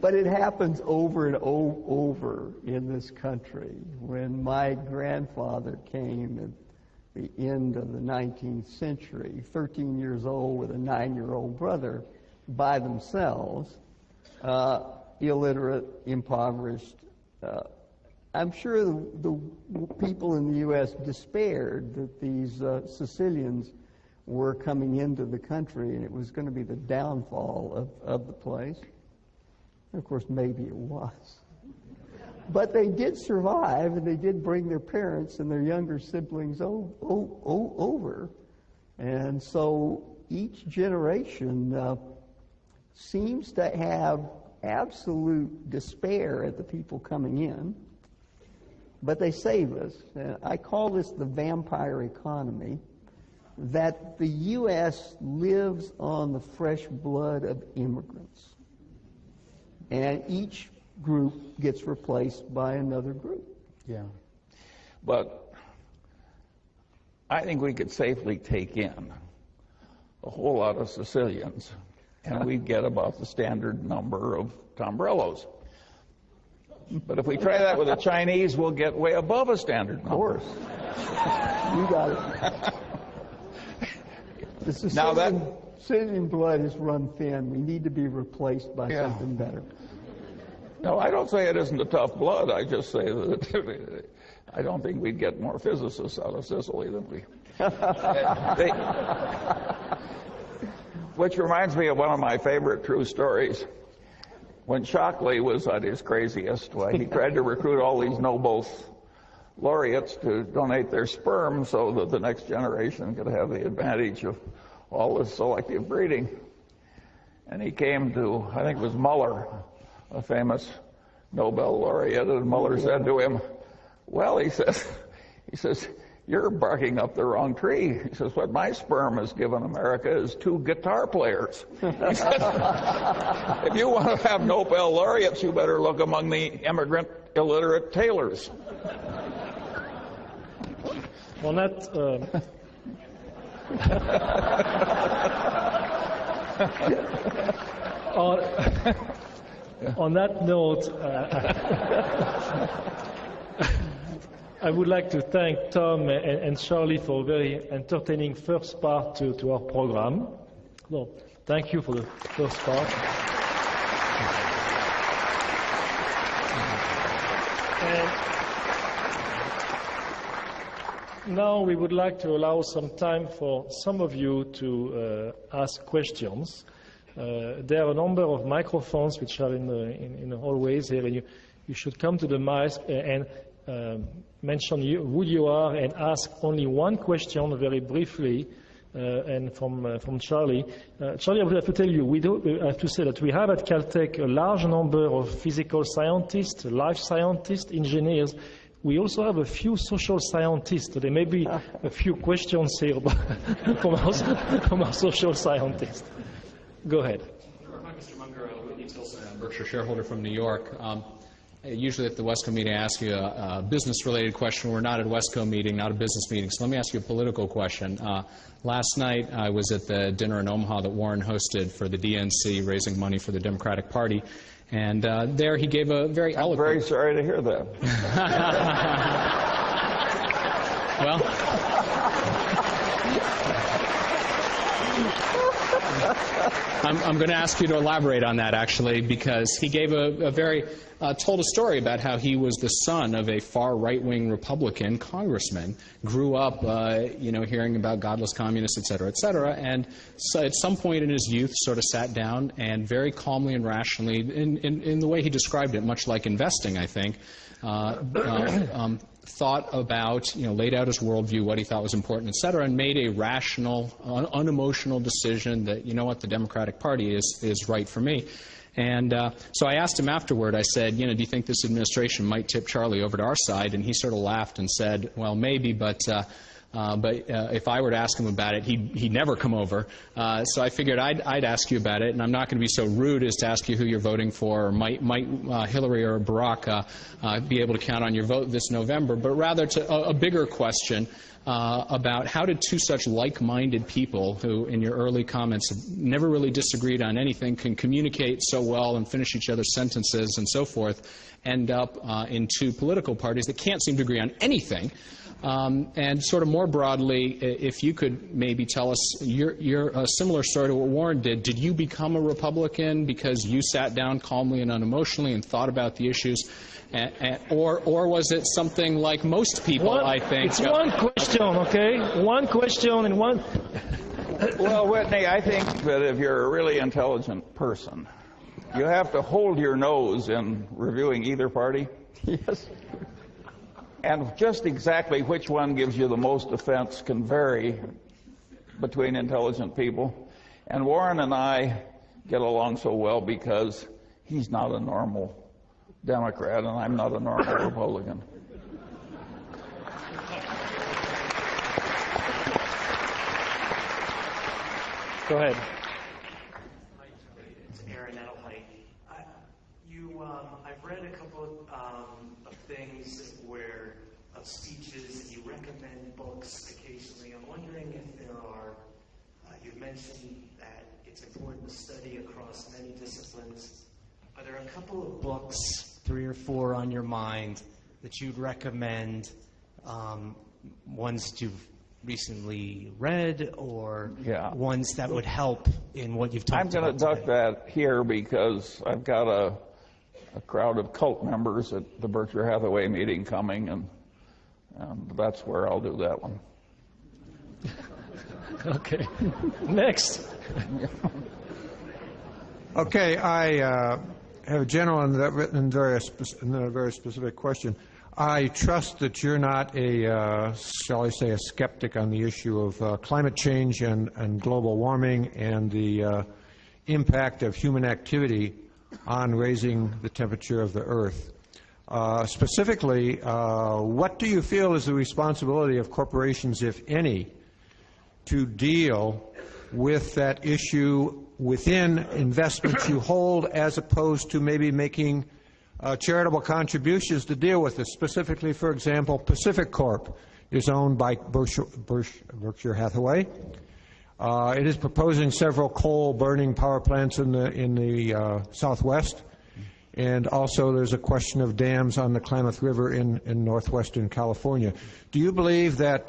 But it happens over and over in this country. When my grandfather came at the end of the 19th century, 13 years old with a 9-year-old brother by themselves, illiterate, impoverished, I'm sure the people in the U.S. despaired that these Sicilians were coming into the country and it was going to be the downfall of the place. Of course, maybe it was. But they did survive, and they did bring their parents and their younger siblings over. And so each generation seems to have absolute despair at the people coming in, but they save us. I call this the vampire economy, that the U.S. lives on the fresh blood of immigrants. And each group gets replaced by another group. Yeah. But I think we could safely take in a whole lot of Sicilians, and we'd get about the standard number of Tombrellos. But if we try that with the Chinese, we'll get way above a standard number. Of course. You got it. The Sicilian blood is run thin. We need to be replaced by something better. No, I don't say it isn't a tough blood. I just say that I don't think we'd get more physicists out of Sicily than we. Which reminds me of one of my favorite true stories. When Shockley was at his craziest, he tried to recruit all these Nobel laureates to donate their sperm so that the next generation could have the advantage of all this selective breeding. And he came to, I think it was Munger, a famous Nobel laureate, and Munger said to him, well, he says, you're barking up the wrong tree. He says, what my sperm has given America is 2 guitar players. He says, if you want to have Nobel laureates, you better look among the immigrant illiterate tailors. On that, on that note, I would like to thank Tom and Charlie for a very entertaining first part to our program. So, thank you for the first part. And now we would like to allow some time for some of you to ask questions. There are a number of microphones which are in the hallways here, and you should come to the mic and mention who you are and ask only one question very briefly. And from Charlie. Charlie, I would have to tell you, I have to say that we have at Caltech a large number of physical scientists, life scientists, engineers. We also have a few social scientists. There may be a few questions here from our social scientists. Go ahead. Hi, Mr. Munger. Whitney Tilson, a Berkshire shareholder from New York. Usually at the Wesco meeting, I ask you a business-related question. We're not at a Wesco meeting, not a business meeting. So let me ask you a political question. Last night, I was at the dinner in Omaha that Warren hosted for the DNC, raising money for the Democratic Party. And there he gave a very eloquent... I'm very sorry to hear that. Well... I'm going to ask you to elaborate on that, actually, because he gave told a story about how he was the son of a far right-wing Republican congressman, grew up, hearing about godless communists, et cetera, and so at some point in his youth sort of sat down and very calmly and rationally, in the way he described it, much like investing, I think, thought about, laid out his worldview, what he thought was important, et cetera, and made a rational, unemotional decision that, the Democratic Party is right for me. And so I asked him afterward, I said, do you think this administration might tip Charlie over to our side? And he sort of laughed and said, well, maybe, but if I were to ask him about it, he'd never come over. So I figured I'd ask you about it, and I'm not going to be so rude as to ask you who you're voting for, or might Hillary or Barack be able to count on your vote this November, but rather to a bigger question about how did two such like-minded people who, in your early comments, have never really disagreed on anything, can communicate so well and finish each other's sentences and so forth, end up in two political parties that can't seem to agree on anything. And sort of more broadly, if you could maybe tell us your similar story to what Warren did. Did you become a Republican because you sat down calmly and unemotionally and thought about the issues? Or was it something like most people, I think? It's one question, okay? One question and one... Well, Whitney, I think that if you're a really intelligent person, you have to hold your nose in reviewing either party. Yes. And just exactly which one gives you the most offense can vary between intelligent people. And Warren and I get along so well because he's not a normal Democrat and I'm not a normal Republican. Go ahead. It's Aaron Edelheit. I've read a couple of things of speeches, and you recommend books occasionally. I'm wondering if there are, you've mentioned that it's important to study across many disciplines. Are there a couple of books, 3 or 4 on your mind, that you'd recommend, ones that you've recently read, or ones that would help in what you've talked about? I'm going to duck that here because I've got a crowd of cult members at the Berkshire Hathaway meeting coming, and that's where I'll do that one. Okay. Next. Okay, I have a gentleman that written in a very specific question. I trust that you're not shall I say, a skeptic on the issue of climate change and global warming and the impact of human activity on raising the temperature of the Earth. Specifically, what do you feel is the responsibility of corporations, if any, to deal with that issue within investments you hold, as opposed to maybe making charitable contributions to deal with it? Specifically, for example, Pacific Corp is owned by Berkshire Hathaway. It is proposing several coal-burning power plants in the Southwest. And also there's a question of dams on the Klamath River in northwestern California. Do you believe that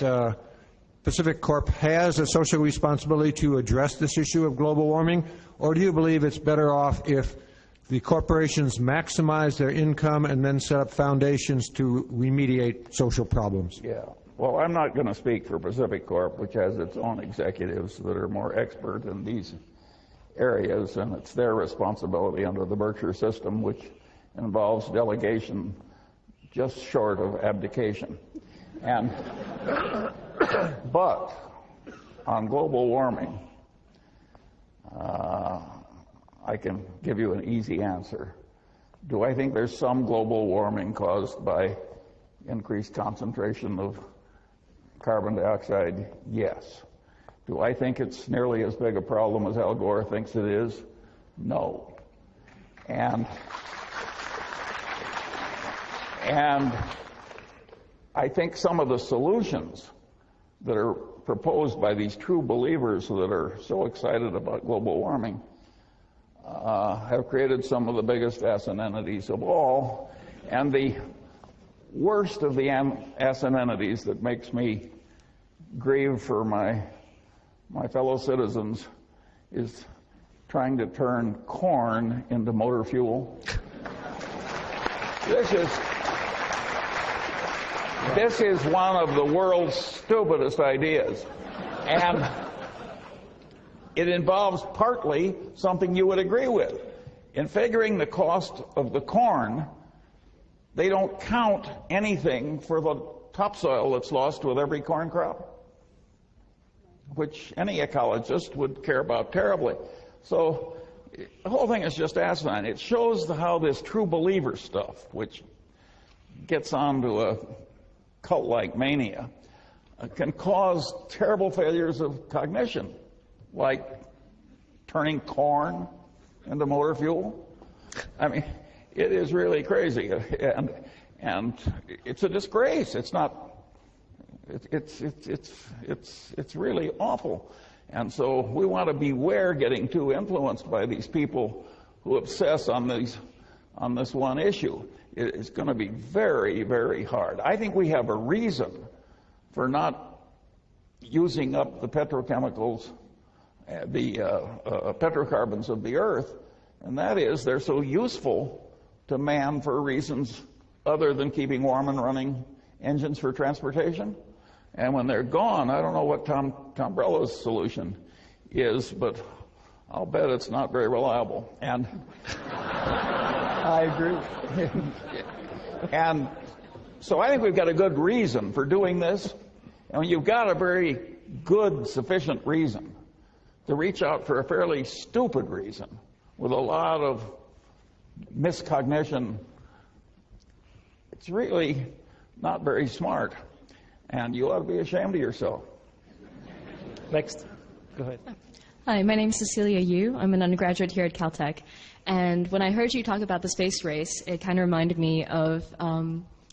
Pacific Corp has a social responsibility to address this issue of global warming, or do you believe it's better off if the corporations maximize their income and then set up foundations to remediate social problems? Yeah. Well, I'm not going to speak for Pacific Corp, which has its own executives that are more expert in these areas, and it's their responsibility under the Berkshire system, which involves delegation just short of abdication. And but on global warming, I can give you an easy answer. Do I think there's some global warming caused by increased concentration of carbon dioxide? Yes. Do I think it's nearly as big a problem as Al Gore thinks it is? No. And I think some of the solutions that are proposed by these true believers that are so excited about global warming have created some of the biggest acid entities of all. And the worst of the acid entities that makes me grieve for my fellow citizens is trying to turn corn into motor fuel. This is one of the world's stupidest ideas. And it involves partly something you would agree with. In figuring the cost of the corn, they don't count anything for the topsoil that's lost with every corn crop, which any ecologist would care about terribly. So the whole thing is just asinine. It shows how this true believer stuff, which gets onto a cult-like mania, can cause terrible failures of cognition, like turning corn into motor fuel. I mean, it is really crazy, and it's a disgrace. It's not. It's really awful. And so we want to beware getting too influenced by these people who obsess on this one issue. It's going to be very, very hard. I think we have a reason for not using up the petrochemicals, the petrocarbons of the earth, and that is they're so useful to man for reasons other than keeping warm and running engines for transportation. And when they're gone, I don't know what Tombrello's solution is, but I'll bet it's not very reliable. And I agree. And so I think we've got a good reason for doing this. And when you've got a very good, sufficient reason to reach out for a fairly stupid reason with a lot of miscognition, it's really not very smart. And you ought to be ashamed of yourself. Next. Go ahead. Hi, my name is Cecilia Yu. I'm an undergraduate here at Caltech. And when I heard you talk about the space race, it kind of reminded me of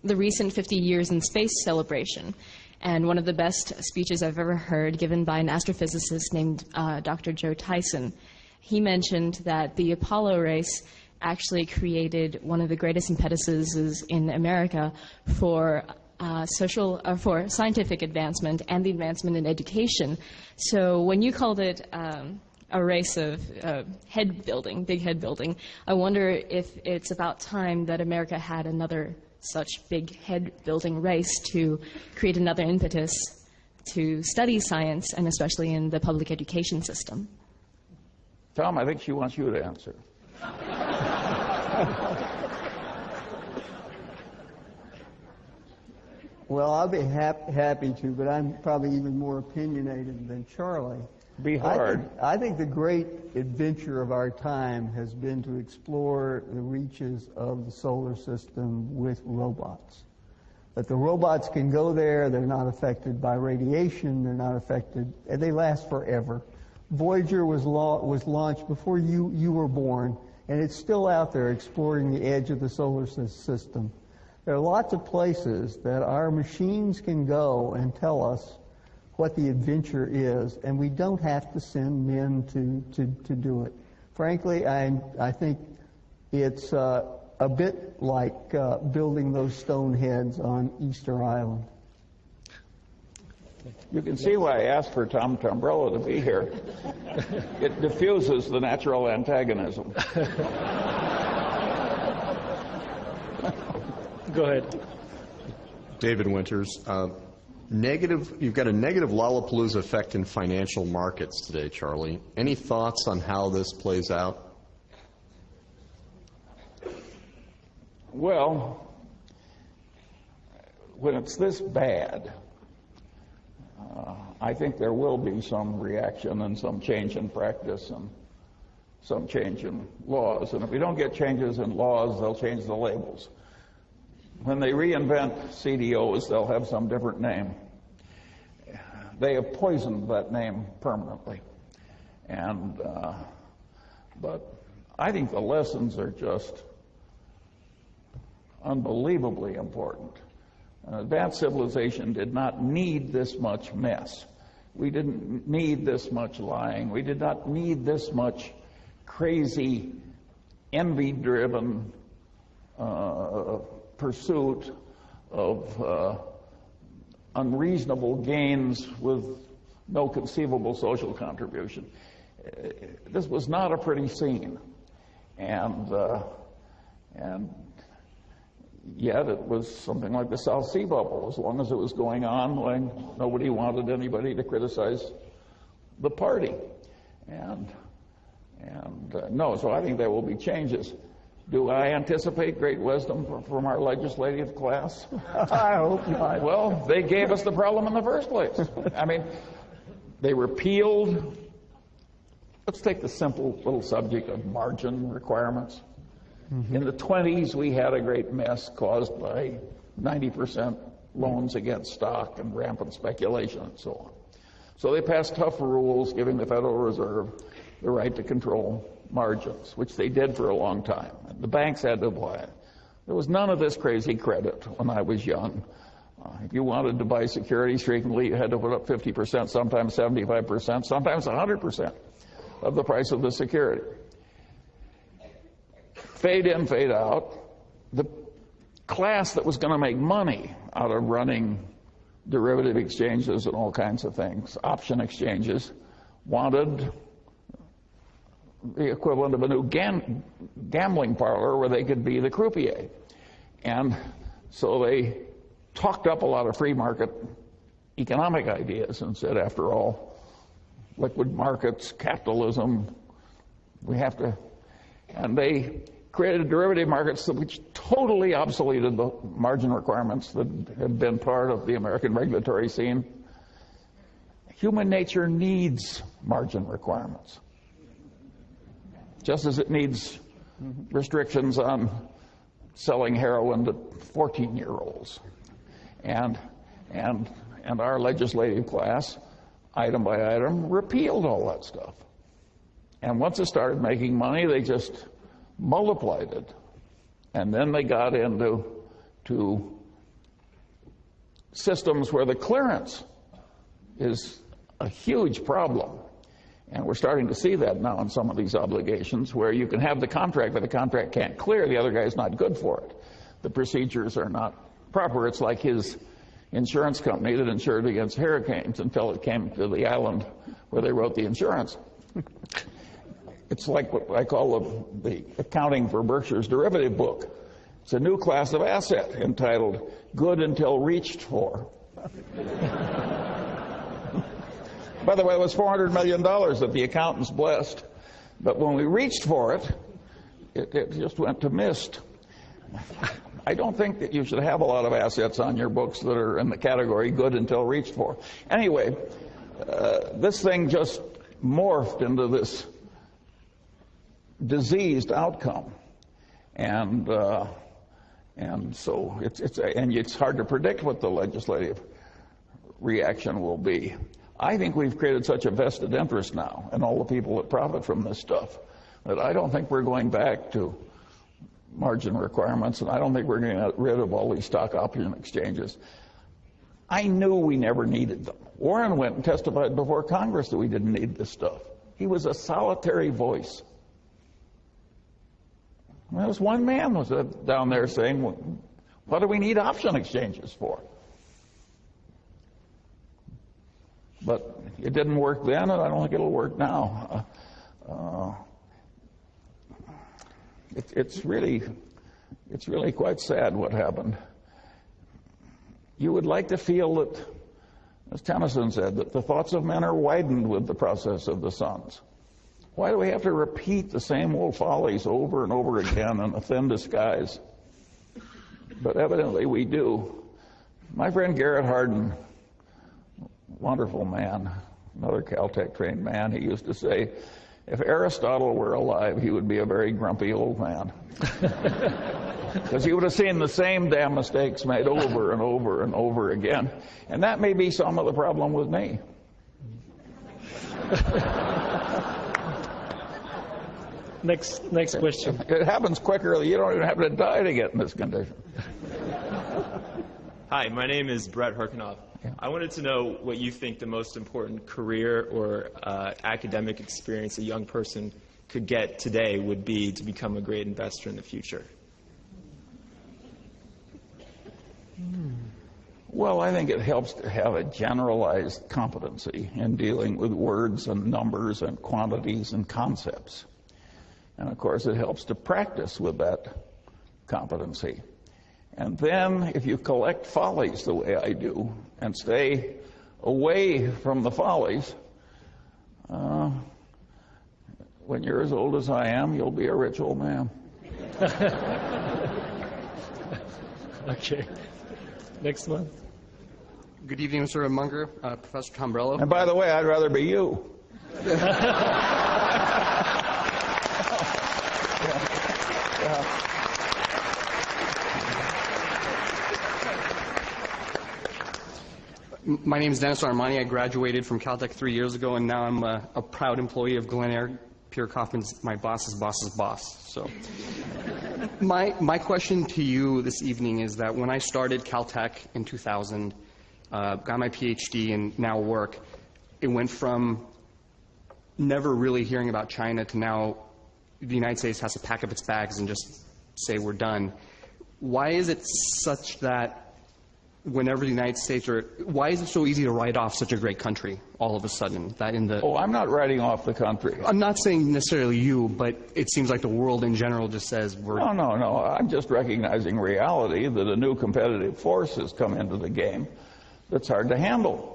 the recent 50 years in space celebration. And one of the best speeches I've ever heard given by an astrophysicist named Dr. Joe Tyson. He mentioned that the Apollo race actually created one of the greatest impetuses in America for for scientific advancement and the advancement in education. So when you called it a race of head building, big head building, I wonder if it's about time that America had another such big head building race to create another impetus to study science, and especially in the public education system. Tom, I think she wants you to answer. Well, I'll be happy to, but I'm probably even more opinionated than Charlie. be hard. I think the great adventure of our time has been to explore the reaches of the solar system with robots. That the robots can go there, they're not affected by radiation, they're not affected, and they last forever. Voyager was launched before you were born, and it's still out there exploring the edge of the solar system. There are lots of places that our machines can go and tell us what the adventure is, and we don't have to send men to do it. Frankly, I think it's a bit like building those stone heads on Easter Island. You can see why I asked for Tom Tombrello to be here. It diffuses the natural antagonism. Go ahead. David Winters. You've got a negative Lollapalooza effect in financial markets today, Charlie. Any thoughts on how this plays out? Well, when it's this bad, I think there will be some reaction and some change in practice and some change in laws. And if we don't get changes in laws, they'll change the labels. When they reinvent CDOs, they'll have some different name. They have poisoned that name permanently. And but I think the lessons are just unbelievably important. Advanced civilization did not need this much mess. We didn't need this much lying. We did not need this much crazy, envy-driven pursuit of unreasonable gains with no conceivable social contribution. This was not a pretty scene, and yet it was something like the South Sea Bubble. As long as it was going on, when nobody wanted anybody to criticize the party, and no. So I think there will be changes. Do I anticipate great wisdom from our legislative class? I hope not. Well, they gave us the problem in the first place. I mean, they repealed. Let's take the simple little subject of margin requirements. Mm-hmm. In the 20s, we had a great mess caused by 90% loans against stock and rampant speculation and so on. So they passed tough rules giving the Federal Reserve the right to control margins, which they did for a long time. And the banks had to apply it. There was none of this crazy credit when I was young. If you wanted to buy securities frequently, you had to put up 50%, sometimes 75%, sometimes 100% of the price of the security. Fade in, fade out. The class that was going to make money out of running derivative exchanges and all kinds of things, option exchanges, wanted the equivalent of a new gambling parlor where they could be the croupier. And so they talked up a lot of free market economic ideas and said, after all, liquid markets, capitalism, we have to, and they created derivative markets which totally obsoleted the margin requirements that had been part of the American regulatory scene. Human nature needs margin requirements, just as it needs restrictions on selling heroin to 14-year-olds. And our legislative class, item by item, repealed all that stuff. And once it started making money, they just multiplied it. And then they got into systems where the clearance is a huge problem. And we're starting to see that now in some of these obligations, where you can have the contract, but the contract can't clear. The other guy's not good for it. The procedures are not proper. It's like his insurance company that insured against hurricanes until it came to the island where they wrote the insurance. It's like what I call the accounting for Berkshire's derivative book. It's a new class of asset entitled good until reached for. By the way, it was $400 million that the accountants blessed. But when we reached for it, it just went to mist. I don't think that you should have a lot of assets on your books that are in the category good until reached for. Anyway, this thing just morphed into this diseased outcome, and so it's hard to predict what the legislative reaction will be. I think we've created such a vested interest now in all the people that profit from this stuff that I don't think we're going back to margin requirements, and I don't think we're going to get rid of all these stock option exchanges. I knew we never needed them. Warren went and testified before Congress that we didn't need this stuff. He was a solitary voice. There was one man was down there saying, what do we need option exchanges for? But it didn't work then, and I don't think it'll work now. It's really quite sad what happened. You would like to feel that, as Tennyson said, that the thoughts of men are widened with the process of the suns. Why do we have to repeat the same old follies over and over again in a thin disguise? But evidently we do. My friend Garrett Hardin, wonderful man, another Caltech trained man, he used to say, if Aristotle were alive, he would be a very grumpy old man. Because he would have seen the same damn mistakes made over and over and over again. And that may be some of the problem with me. Next question. It happens quicker. You don't even have to die to get in this condition. Hi, my name is Brett Herkinoff. I wanted to know what you think the most important career or academic experience a young person could get today would be to become a great investor in the future. Well, I think it helps to have a generalized competency in dealing with words and numbers and quantities and concepts. And of course, it helps to practice with that competency. And then, if you collect follies the way I do and stay away from the follies, when you're as old as I am, you'll be a rich old man. Okay. Next one. Good evening, Mr. Munger, Professor Tombrello. And by the way, I'd rather be you. My name is Dennis Armani. I graduated from Caltech 3 years ago, and now I'm a proud employee of Glen Eyre. Pierre Kaufman's my boss's boss's boss. So, my question to you this evening is that when I started Caltech in 2000, got my PhD and now work, it went from never really hearing about China to now the United States has to pack up its bags and just say we're done. Why is it such that whenever the United States, or why is it so easy to write off such a great country all of a sudden? That in the Oh, I'm not writing off the country. I'm not saying necessarily you, but it seems like the world in general just says we're... No. I'm just recognizing reality that a new competitive force has come into the game that's hard to handle.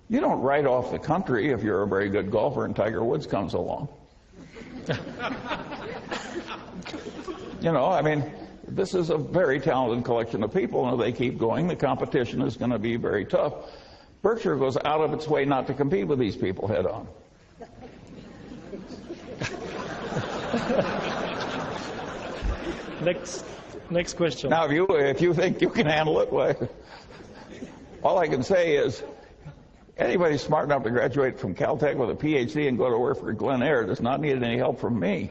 You don't write off the country if you're a very good golfer and Tiger Woods comes along. This is a very talented collection of people, and if they keep going, the competition is going to be very tough. Berkshire goes out of its way not to compete with these people head on. Next question. Now, if you think you can handle it, well, all I can say is anybody smart enough to graduate from Caltech with a PhD and go to work for Glen Eyre does not need any help from me.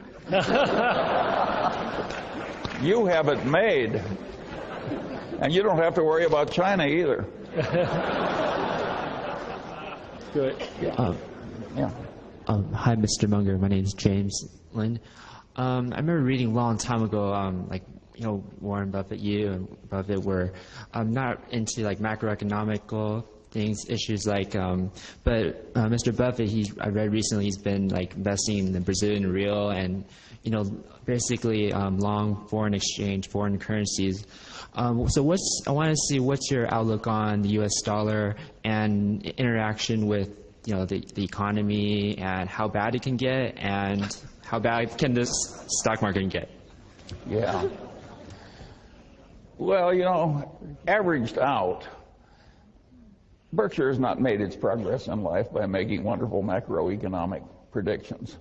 You have it made. And you don't have to worry about China either. Good. Hi, Mr. Munger. My name is James Lynn. I remember reading a long time ago, Warren Buffett, you and Buffett were not into macroeconomical things, issues but Mr. Buffett, I read recently he's been investing in the Brazilian real and basically long foreign exchange, foreign currencies. So I want to see what's your outlook on the U.S. dollar and interaction with the economy and how bad it can get and how bad can this stock market get? Yeah. Well, averaged out, Berkshire has not made its progress in life by making wonderful macroeconomic predictions.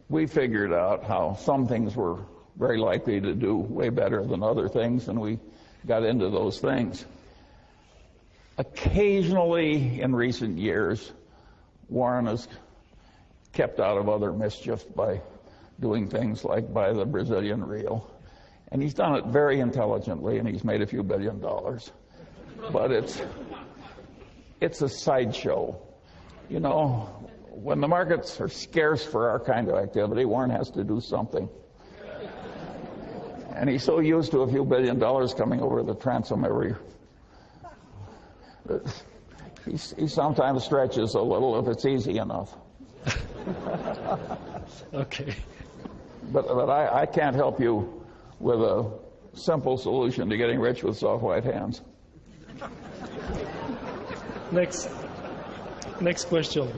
We figured out how some things were very likely to do way better than other things, and we got into those things. Occasionally, in recent years, Warren has kept out of other mischief by doing things like buy the Brazilian real. And he's done it very intelligently, and he's made a few $1 billion. But it's a sideshow. You know, when the markets are scarce for our kind of activity, Warren has to do something. And he's so used to a few $1 billion coming over the transom he sometimes stretches a little if it's easy enough. Okay. But I can't help you with a simple solution to getting rich with soft white hands. Next question.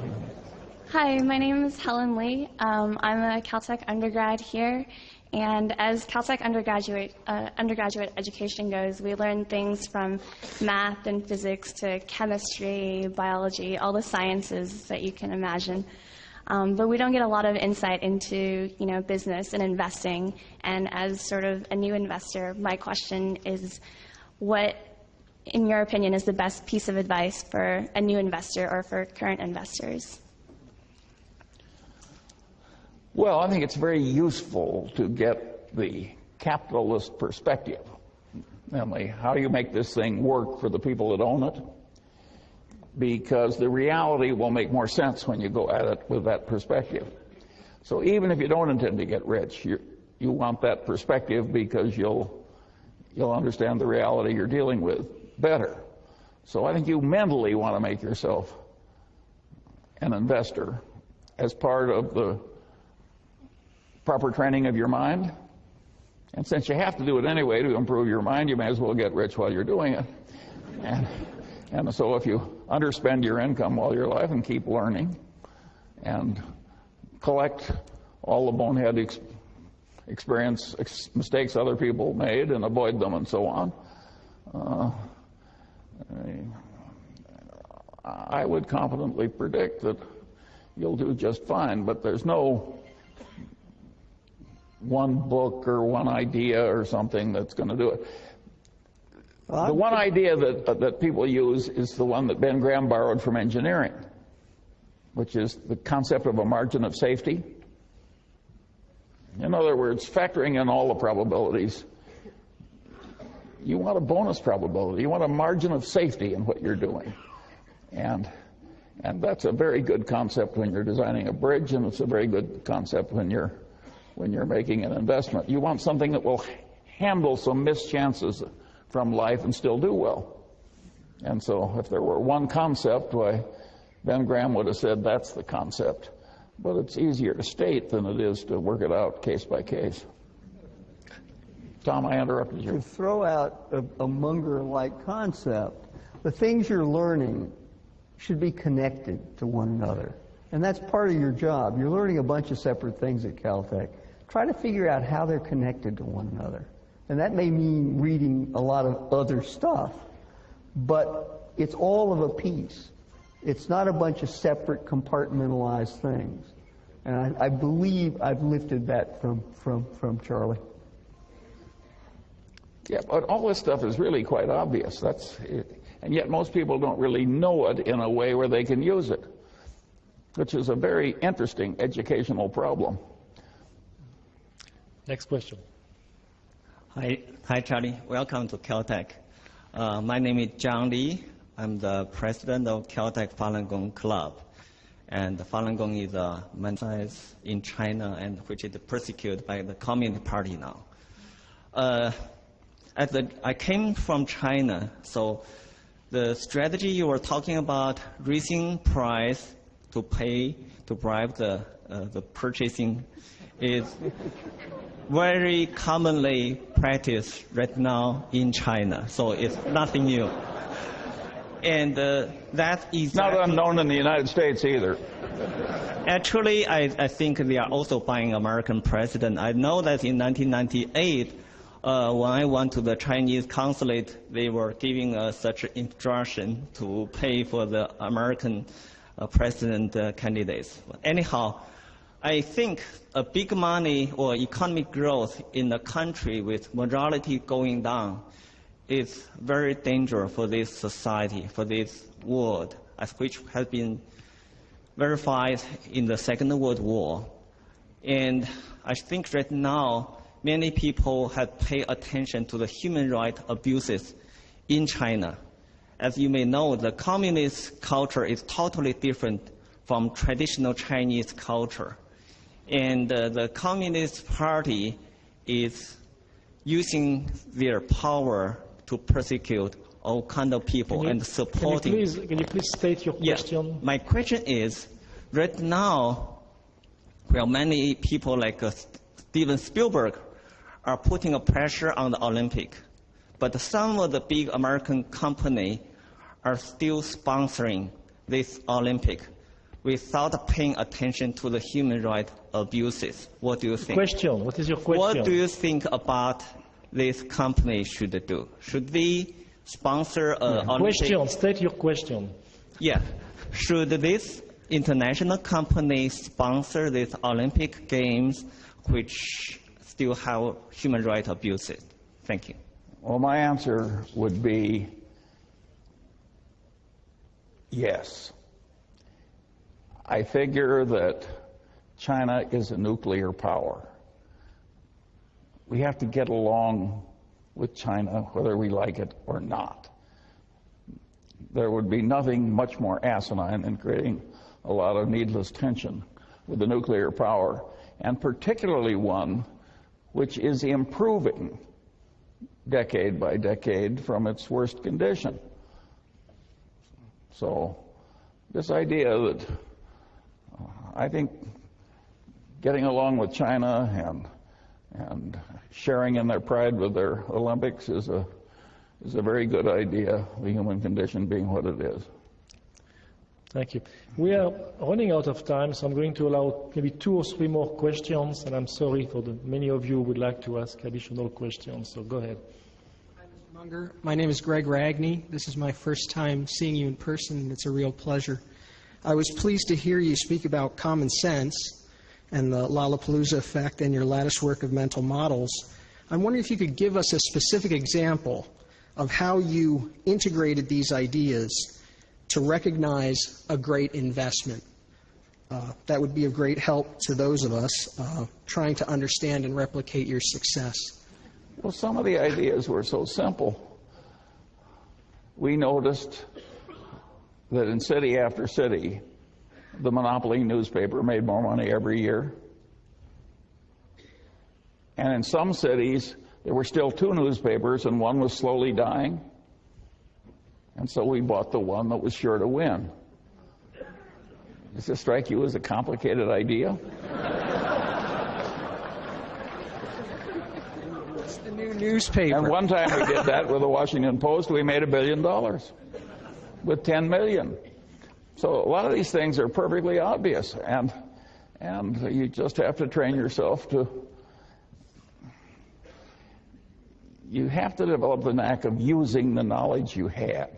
Hi, my name is Helen Lee. I'm a Caltech undergrad here, and as Caltech undergraduate education goes, we learn things from math and physics to chemistry, biology, all the sciences that you can imagine. But we don't get a lot of insight into, business and investing. And as sort of a new investor, my question is, what, in your opinion, is the best piece of advice for a new investor or for current investors? Well, I think it's very useful to get the capitalist perspective. Namely, how do you make this thing work for the people that own it? Because the reality will make more sense when you go at it with that perspective. So even if you don't intend to get rich, you want that perspective because you'll understand the reality you're dealing with better. So I think you mentally want to make yourself an investor as part of the proper training of your mind. And since you have to do it anyway to improve your mind, you may as well get rich while you're doing it. And so if you underspend your income while you're alive and keep learning and collect all the bonehead mistakes other people made and avoid them and so on, I would confidently predict that you'll do just fine. But there's no one book or one idea or something that's going to do it. The one idea that people use is the one that Ben Graham borrowed from engineering, which is the concept of a margin of safety. In other words, factoring in all the probabilities, you want a bonus probability. You want a margin of safety in what you're doing. And that's a very good concept when you're designing a bridge, and it's a very good concept when you're making an investment. You want something that will handle some mischances from life and still do well. And so if there were one concept, why, Ben Graham would have said that's the concept. But it's easier to state than it is to work it out case by case. Tom, I interrupted you. To throw out a Munger-like concept, the things you're learning should be connected to one another. And that's part of your job. You're learning a bunch of separate things at Caltech. Try to figure out how they're connected to one another. And that may mean reading a lot of other stuff, but it's all of a piece. It's not a bunch of separate compartmentalized things. And I believe I've lifted that from Charlie. Yeah, but all this stuff is really quite obvious. And yet most people don't really know it in a way where they can use it, which is a very interesting educational problem. Next question. Hi, Charlie. Welcome to Caltech. My name is John Lee. I'm the president of Caltech Falun Gong Club. And Falun Gong is a movement in China and which is persecuted by the Communist Party now. I came from China, so the strategy you were talking about, raising price to bribe the purchasing, is very commonly practiced right now in China. So it's nothing new. And that is not unknown in the United States either. Actually, I think they are also buying American president. I know that in 1998, when I went to the Chinese consulate, they were giving us such instruction to pay for the American president candidates. Anyhow, I think a big money or economic growth in a country with morality going down is very dangerous for this society, for this world, as which has been verified in the Second World War. And I think right now, many people have paid attention to the human rights abuses in China. As you may know, the communist culture is totally different from traditional Chinese culture. And the Communist Party is using their power to persecute all kinds of people and supporting. Can you please state your question? Yeah. My question is, right now, well, many people like Steven Spielberg are putting a pressure on the Olympic, but some of the big American companies are still sponsoring this Olympic without paying attention to the human rights abuses. What do you think? Question. What is your question? What do you think about this company should do? Should they sponsor an Olympic? Question. State your question. Yeah. Should this international company sponsor these Olympic Games which still have human rights abuses? Thank you. Well, my answer would be yes. I figure that China is a nuclear power. We have to get along with China whether we like it or not. There would be nothing much more asinine than creating a lot of needless tension with a nuclear power, and particularly one which is improving decade by decade from its worst condition. So this idea that I think getting along with China and sharing in their pride with their Olympics is a very good idea, the human condition being what it is. Thank you. We are running out of time, so I'm going to allow maybe 2 or 3 more questions, and I'm sorry for the many of you who would like to ask additional questions, so go ahead. Hi, Mr. Munger. My name is Greg Ragney. This is my first time seeing you in person, and it's a real pleasure. I was pleased to hear you speak about common sense and the Lollapalooza effect and your lattice work of mental models. I'm wondering if you could give us a specific example of how you integrated these ideas to recognize a great investment. That would be of great help to those of us trying to understand and replicate your success. Well, some of the ideas were so simple. We noticed that in city after city, the monopoly newspaper made more money every year. And in some cities, there were still 2 newspapers and one was slowly dying. And so we bought the one that was sure to win. Does this strike you as a complicated idea? It's the new newspaper. And one time we did that with the Washington Post. We made $1 billion with 10 million. So a lot of these things are perfectly obvious, and you just have to train yourself to. You have to develop the knack of using the knowledge you have.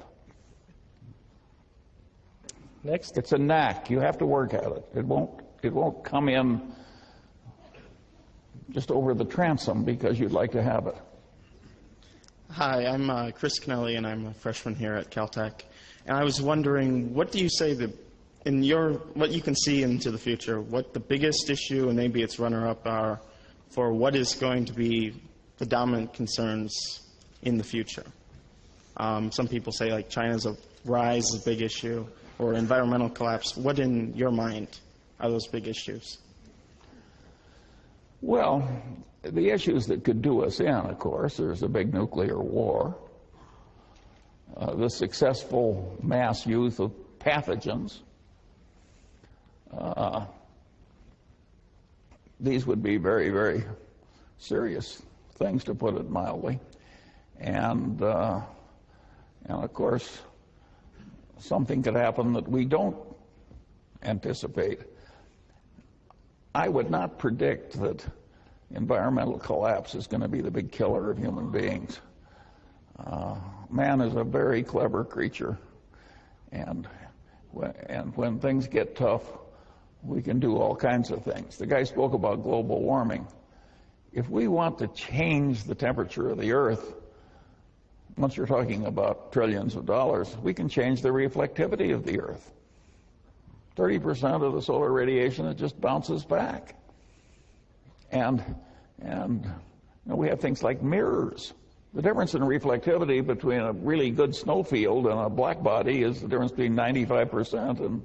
Next. It's a knack. You have to work at it. It won't come in just over the transom because you'd like to have it. Hi, I'm Chris Kennelly, and I'm a freshman here at Caltech. And I was wondering, what do you say what you can see into the future, what the biggest issue and maybe its runner-up are for what is going to be the dominant concerns in the future? Some people say like China's rise is a big issue, or environmental collapse. What in your mind are those big issues? Well, the issues that could do us in, of course, there's a big nuclear war, the successful mass use of pathogens. These would be very, very serious things, to put it mildly. And of course, something could happen that we don't anticipate. I would not predict that environmental collapse is going to be the big killer of human beings. Man is a very clever creature, and when things get tough, we can do all kinds of things. The guy spoke about global warming. If we want to change the temperature of the Earth, once you're talking about trillions of dollars, we can change the reflectivity of the Earth. 30% of the solar radiation, it just bounces back. And we have things like mirrors. The difference in reflectivity between a really good snowfield and a black body is the difference between 95%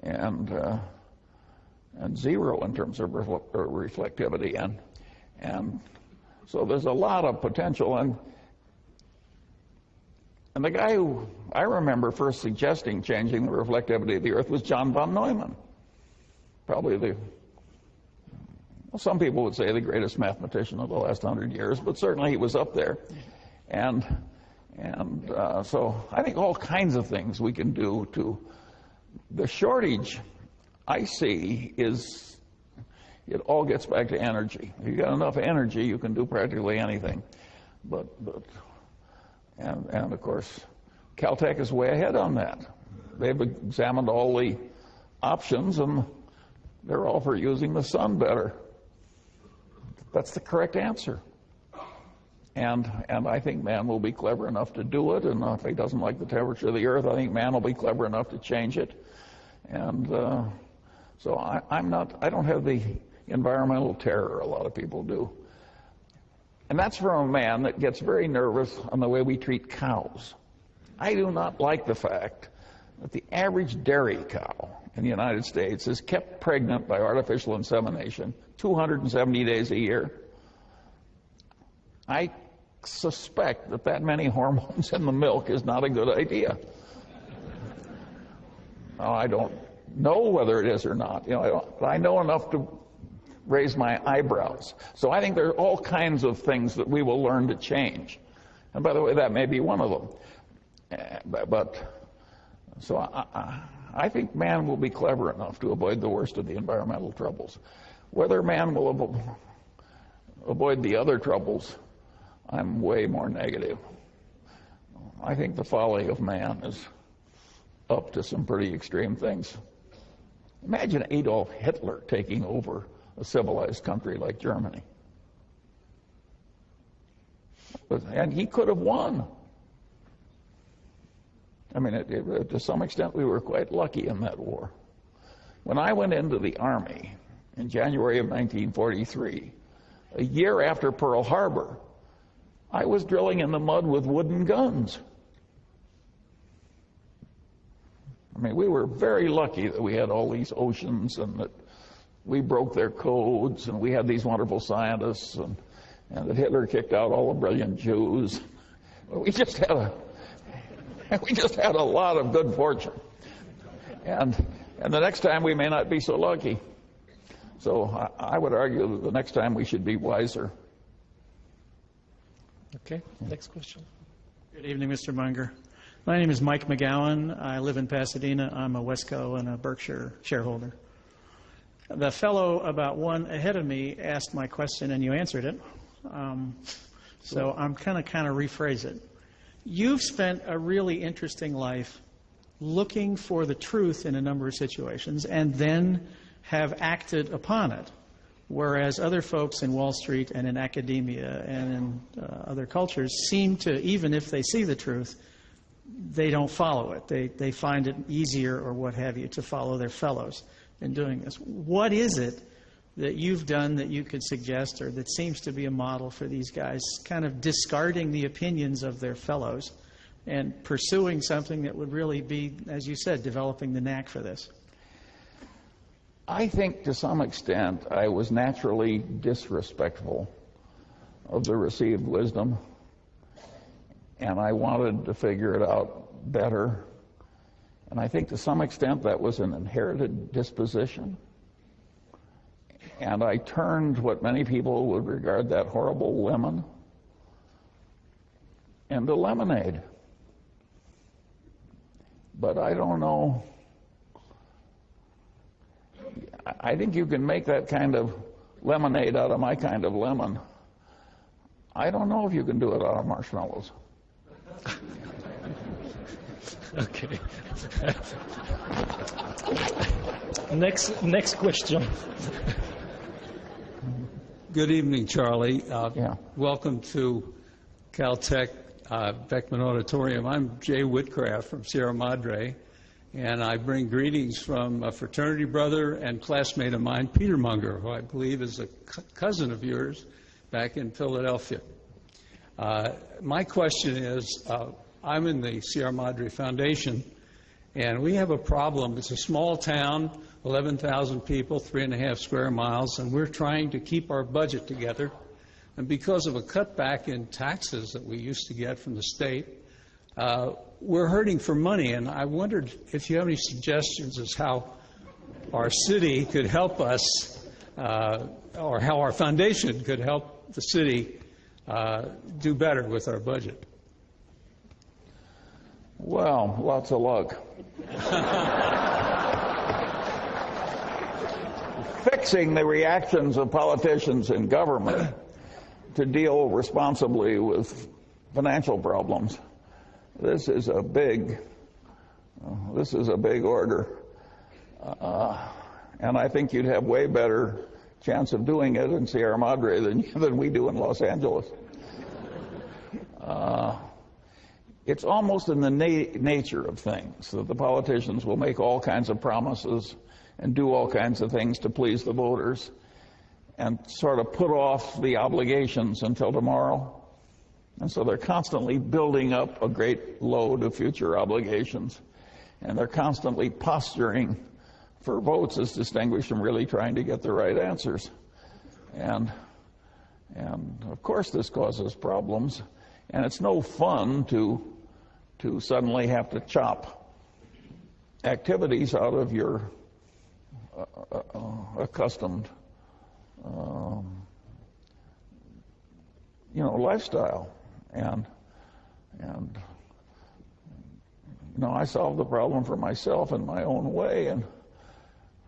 and zero in terms of reflectivity. And so there's a lot of potential. And the guy who I remember first suggesting changing the reflectivity of the Earth was John von Neumann. Probably some people would say the greatest mathematician of the last 100 years, but certainly he was up there. And so I think all kinds of things we can do to... The shortage I see is, it all gets back to energy. If you've got enough energy, you can do practically anything. And of course, Caltech is way ahead on that. They've examined all the options, and they're all for using the sun better. That's the correct answer. And I think man will be clever enough to do it, and if he doesn't like the temperature of the Earth, I think man will be clever enough to change it. And so I don't have the environmental terror a lot of people do. And that's from a man that gets very nervous on the way we treat cows. I do not like the fact that the average dairy cow in the United States is kept pregnant by artificial insemination 270 days a year. I suspect that many hormones in the milk is not a good idea. Now, I don't know whether it is or not. But I know enough to raise my eyebrows. So I think there are all kinds of things that we will learn to change. And by the way, that may be one of them. So I think man will be clever enough to avoid the worst of the environmental troubles. Whether man will avoid the other troubles, I'm way more negative. I think the folly of man is up to some pretty extreme things. Imagine Adolf Hitler taking over a civilized country like Germany. And he could have won. I mean, to some extent, we were quite lucky in that war. When I went into the Army in January of 1943, a year after Pearl Harbor, I was drilling in the mud with wooden guns. I mean, we were very lucky that we had all these oceans and that we broke their codes and we had these wonderful scientists and that Hitler kicked out all the brilliant Jews. We just had a lot of good fortune. And the next time we may not be so lucky. So I would argue that the next time we should be wiser. Okay, next question. Good evening, Mr. Munger. My name is Mike McGowan. I live in Pasadena. I'm a Wesco and a Berkshire shareholder. The fellow about one ahead of me asked my question and you answered it. So I'm kind of rephrase it. You've spent a really interesting life looking for the truth in a number of situations and then have acted upon it, whereas other folks in Wall Street and in academia and in other cultures seem to, even if they see the truth, they don't follow it. They find it easier or what have you to follow their fellows in doing this. What is it that you've done that you could suggest or that seems to be a model for these guys kind of discarding the opinions of their fellows and pursuing something that would really be, as you said, developing the knack for this? I think to some extent I was naturally disrespectful of the received wisdom, and I wanted to figure it out better. And I think to some extent that was an inherited disposition. And I turned what many people would regard that horrible lemon into lemonade. But I don't know. I think you can make that kind of lemonade out of my kind of lemon. I don't know if you can do it out of marshmallows. Okay. Next question. Good evening, Charlie. Welcome to Caltech Beckman Auditorium. I'm Jay Whitcraft from Sierra Madre, and I bring greetings from a fraternity brother and classmate of mine, Peter Munger, who I believe is a cousin of yours back in Philadelphia. My question is, I'm in the Sierra Madre Foundation, and we have a problem. It's a small town, 11,000 people, 3.5 square miles, and we're trying to keep our budget together. And because of a cutback in taxes that we used to get from the state, we're hurting for money. And I wondered if you have any suggestions as how our city could help us, or how our foundation could help the city do better with our budget. Well, lots of luck. Fixing the reactions of politicians in government to deal responsibly with financial problems. This is a big order. And I think you'd have way better chance of doing it in Sierra Madre than we do in Los Angeles. It's almost in the nature of things that the politicians will make all kinds of promises and do all kinds of things to please the voters and sort of put off the obligations until tomorrow. And so they're constantly building up a great load of future obligations. And they're constantly posturing for votes as distinguished from really trying to get the right answers. And of course this causes problems. And it's no fun to suddenly have to chop activities out of your accustomed lifestyle. And I solved the problem for myself in my own way, and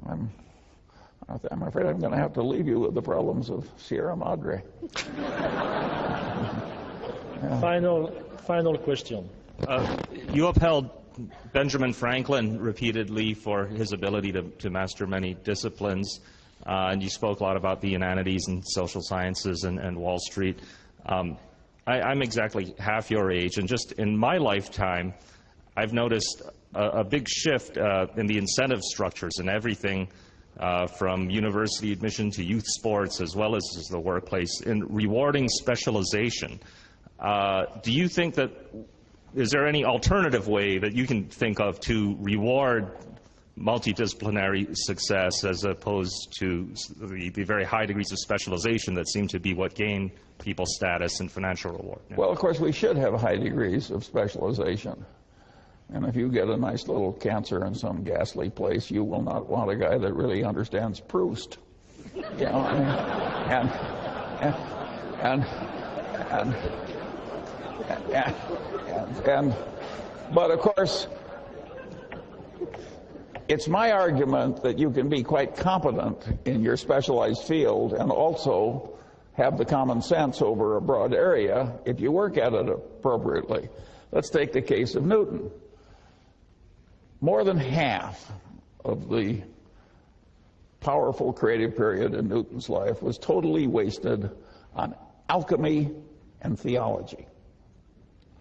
I'm afraid I'm going to have to leave you with the problems of Sierra Madre. Final question. You upheld Benjamin Franklin repeatedly for his ability to master many disciplines, and you spoke a lot about the humanities and social sciences and Wall Street. I'm exactly half your age, and just in my lifetime, I've noticed a big shift in the incentive structures and everything from university admission to youth sports as well as the workplace in rewarding specialization. Do you think that, is there any alternative way that you can think of to reward multidisciplinary success as opposed to the very high degrees of specialization that seem to be what gain people status and financial reward? Yeah. Well, of course, we should have high degrees of specialization. And if you get a nice little cancer in some ghastly place, you will not want a guy that really understands Proust. You know, but of course, it's my argument that you can be quite competent in your specialized field and also have the common sense over a broad area if you work at it appropriately. Let's take the case of Newton. More than half of the powerful creative period in Newton's life was totally wasted on alchemy and theology.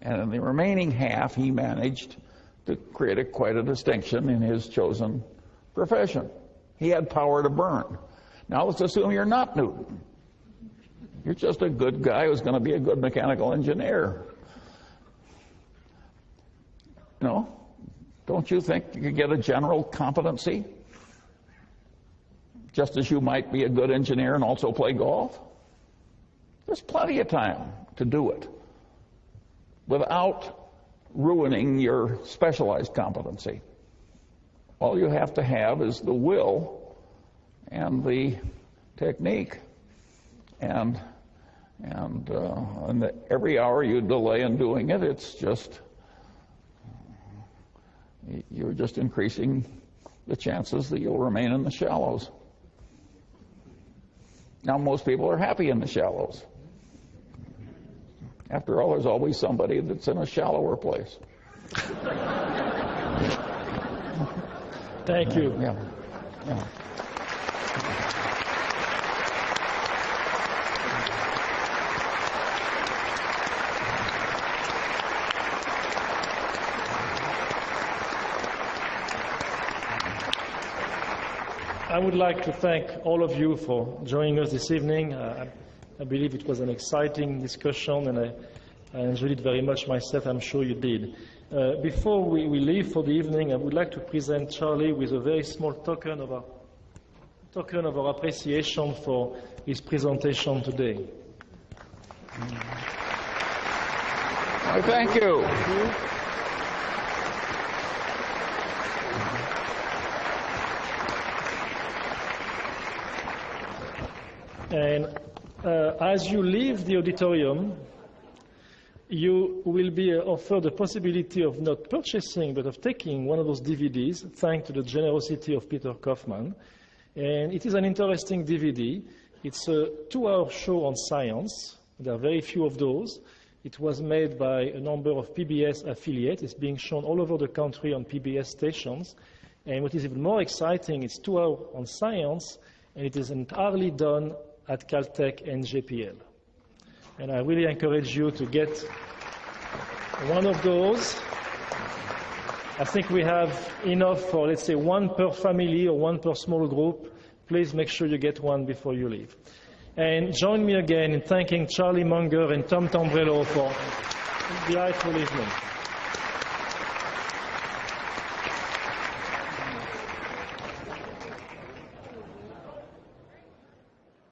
And in the remaining half, he managed to create quite a distinction in his chosen profession. He had power to burn. Now let's assume you're not Newton. You're just a good guy who's going to be a good mechanical engineer. You know, don't you think you could get a general competency? Just as you might be a good engineer and also play golf? There's plenty of time to do it without ruining your specialized competency. All you have to have is the will and the technique. And every hour you delay in doing it, it's just, you're just increasing the chances that you'll remain in the shallows. Now most people are happy in the shallows. After all, there's always somebody that's in a shallower place. Thank you. Yeah. Yeah. I would like to thank all of you for joining us this evening. I believe it was an exciting discussion, and I enjoyed it very much myself. I'm sure you did. Before we leave for the evening, I would like to present Charlie with a very small token of our appreciation for his presentation today. Thank you. And as you leave the auditorium, you will be offered the possibility of not purchasing, but of taking one of those DVDs, thanks to the generosity of Peter Kaufman. And it is an interesting DVD. It's a 2-hour show on science. There are very few of those. It was made by a number of PBS affiliates. It's being shown all over the country on PBS stations. And what is even more exciting, it's 2 hours on science, and it is entirely done at Caltech and JPL. And I really encourage you to get one of those. I think we have enough for, let's say, one per family or one per small group. Please make sure you get one before you leave. And join me again in thanking Charlie Munger and Tom Tombrello for a delightful evening.